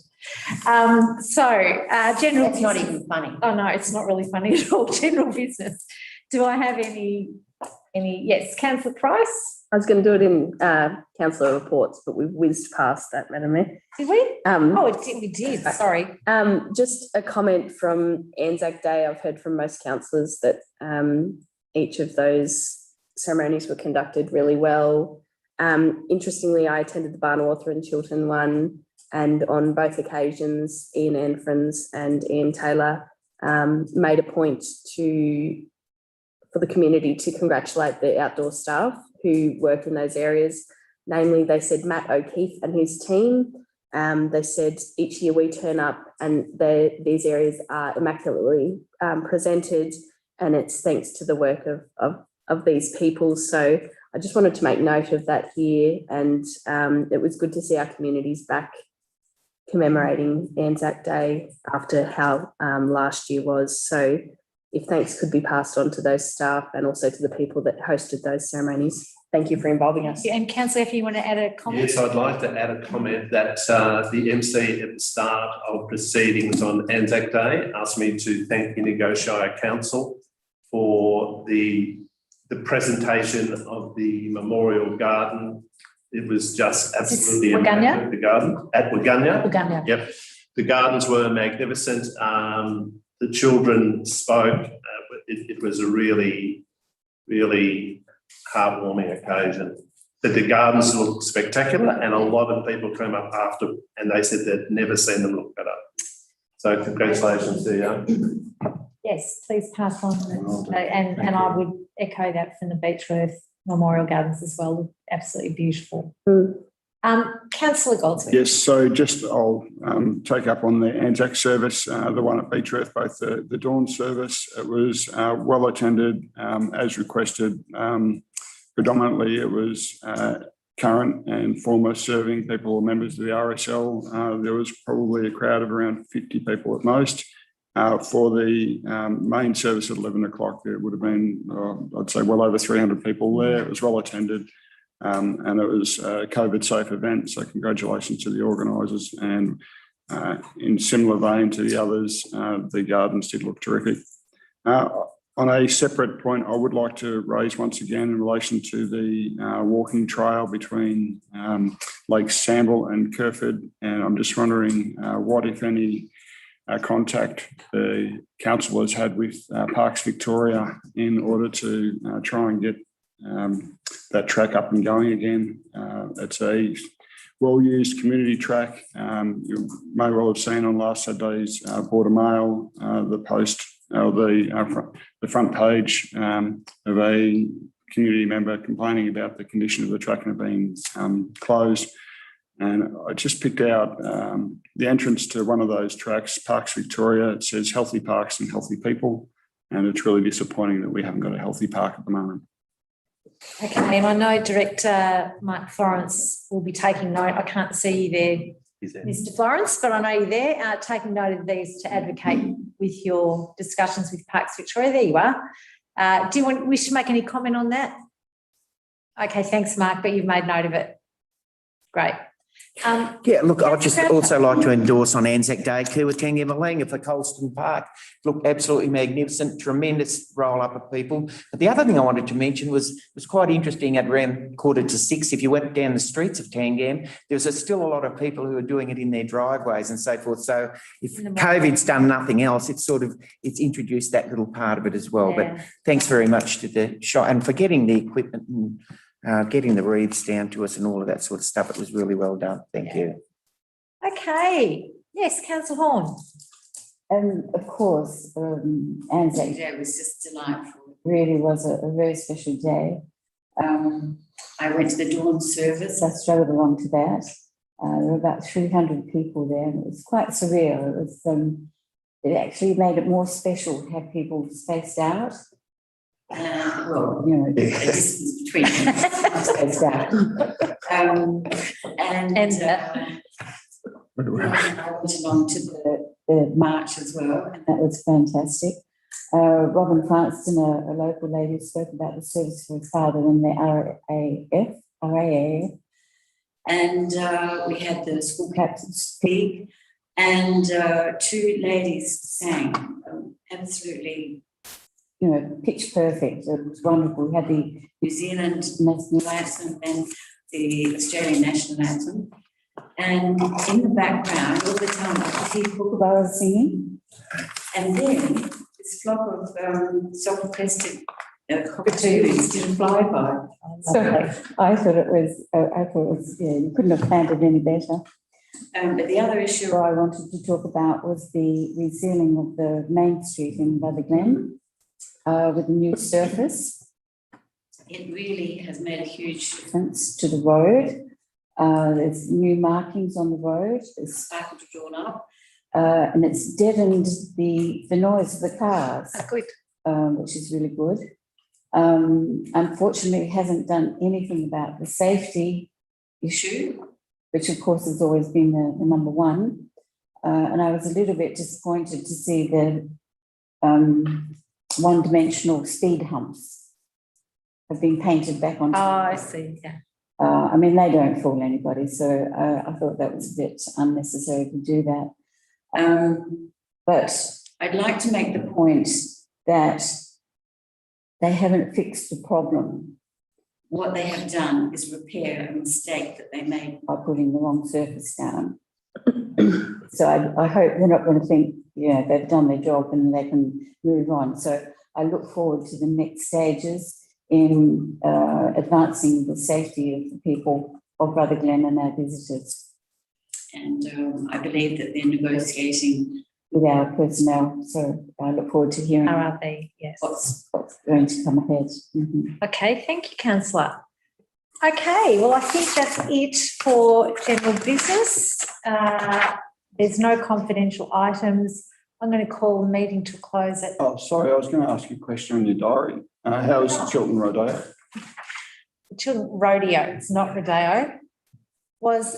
General. It's not even funny. Oh, no, it's not really funny at all. General business. Do I have any, yes, Councillor Price? I was going to do it in councillor reports, but we've whizzed past that, Madam Mayor. Did we? We did, sorry. Just a comment from Anzac Day. I've heard from most councillors that each of those ceremonies were conducted really well. Interestingly, I attended the Barnawartha and Chiltern one, and on both occasions, Ian Anfrins and Ian Taylor made a point for the community to congratulate the outdoor staff who work in those areas. Namely, they said Matt O'Keefe and his team. They said each year we turn up and these areas are immaculately presented, and it's thanks to the work of these people. So I just wanted to make note of that here, and it was good to see our communities back commemorating Anzac Day after how last year was. So if thanks could be passed on to those staff and also to the people that hosted those ceremonies. Thank you for involving us. And Councillor, if you want to add a comment. Yes, I'd like to add a comment that the MC at the start of proceedings on Anzac Day asked me to thank Indigo Shire Council for the presentation of the memorial garden. It was just absolutely amazing. The garden at Waganya. Yep, the gardens were magnificent. The children spoke. It was a really, really heartwarming occasion. But the gardens looked spectacular, and a lot of people came up after and they said they'd never seen them look better. So congratulations to you. Yes, please pass on. And I would echo that from the Beechworth Memorial Gardens as well. Absolutely beautiful. Councillor Goldsmith. Yes, so just I'll take up on the Anzac service, the one at Beechworth, both the dawn service. It was well attended as requested. Predominantly it was current and former serving people or members of the RSL. There was probably a crowd of around 50 people at most. For the main service at 11 o'clock, there would have been, I'd say, well over 300 people there. It was well attended. And it was a COVID safe event, so congratulations to the organisers. And in similar vein to the others, the gardens did look terrific. On a separate point, I would like to raise once again in relation to the walking trail between Lake Samble and Kerford, and I'm just wondering what, if any, contact the council has had with Parks Victoria in order to try and get that track up and going again. It's a well-used community track. You may well have seen on last Saturday's Border Mail the post, the front page of a community member complaining about the condition of the track and it being closed. And I just picked out the entrance to one of those tracks, Parks Victoria. It says healthy parks and healthy people. And it's really disappointing that we haven't got a healthy park at the moment. Okay, and I know Director Mike Florence will be taking note. I can't see you there, Mr. Florence, but I know you're there, taking note of these to advocate with your discussions with Parks Victoria. There you are. Do you wish to make any comment on that? Okay, thanks, Mark, but you've made note of it. Great. Yeah, look, I'd just also like to endorse on Anzac Day, Kuwatinga Malinga for Colston Park. Look, absolutely magnificent, tremendous roll up of people. But the other thing I wanted to mention was quite interesting at around 5:45. If you went down the streets of Tangam, there's still a lot of people who are doing it in their driveways and so forth. So if COVID's done nothing else, it's introduced that little part of it as well. Yeah. But thanks very much to the shop and for getting the equipment and getting the wreaths down to us and all of that sort of stuff. It was really well done. Thank you. Okay. Yes, Councillor Horn. Of course, Anzac Day was just delightful. It really was a very special day. I went to the dawn service. I struggled along to that. There were about 300 people there, and it was quite surreal. It actually made it more special to have people spaced out. Well, you know, the distance between them goes down. I went along to the march as well, and that was fantastic. Robin Cranston, a local lady, spoke about the service for his father in the RAAF. And we had the school captains speak, and two ladies sang absolutely, you know, pitch perfect. It was wonderful. We had the New Zealand national anthem and the Australian national anthem. And in the background, all the time, I could hear kookaburras singing. And then this flock of self-crested cockatoos did a flyby. So I thought it was, yeah, you couldn't have planned it any better. But the other issue I wanted to talk about was the resealing of the main street in Rutherglen with the new surface. It really has made a huge difference to the road. There's new markings on the road, there's sparkled it all up, and it's deadened the noise of the cars, which is really good. Unfortunately, it hasn't done anything about the safety issue, which of course has always been the number one. And I was a little bit disappointed to see the one-dimensional speed humps have been painted back onto. Oh, I see, yeah. I mean, they don't fool anybody, so I thought that was a bit unnecessary to do that. But I'd like to make the point that they haven't fixed the problem. What they have done is repair a mistake that they made by putting the wrong surface down. So I hope they're not going to think, yeah, they've done their job and they can move on. So I look forward to the next stages in advancing the safety of the people of Rutherglen and our visitors. And I believe that they're negotiating with our personnel, so I look forward to hearing RRB, yes. what's going to come ahead. Okay, thank you, councillor. Okay, well, I think that's it for general business. There's no confidential items. I'm going to call the meeting to a close at. Oh, sorry, I was going to ask you a question on your diary. How is the Chiltern Rodeo? The Chiltern Rodeo, it's not Rodeo, was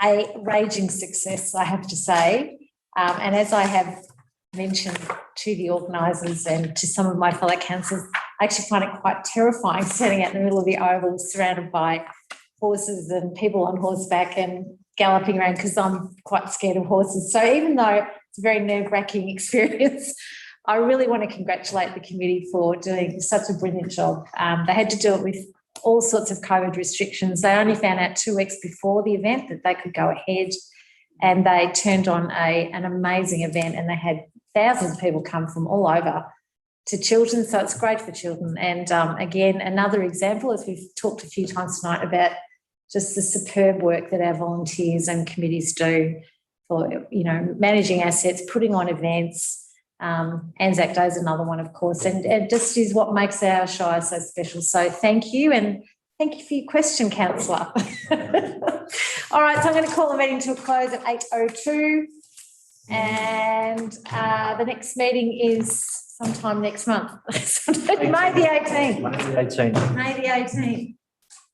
a raging success, I have to say. And as I have mentioned to the organisers and to some of my fellow councillors, I actually find it quite terrifying standing out in the middle of the oval surrounded by horses and people on horseback and galloping around because I'm quite scared of horses. So even though it's a very nerve-wracking experience, I really want to congratulate the committee for doing such a brilliant job. They had to do it with all sorts of COVID restrictions. They only found out 2 weeks before the event that they could go ahead, and they turned on an amazing event, and they had thousands of people come from all over to Chiltern, so it's great for Chiltern. And again, another example, as we've talked a few times tonight, about just the superb work that our volunteers and committees do for, you know, managing assets, putting on events. Anzac Day is another one, of course, and it just is what makes our Shire so special. So thank you, and thank you for your question, councillor. All right, so I'm going to call the meeting to a close at 8:02, and the next meeting is sometime next month. May the 18th. May the 18th. May the 18th.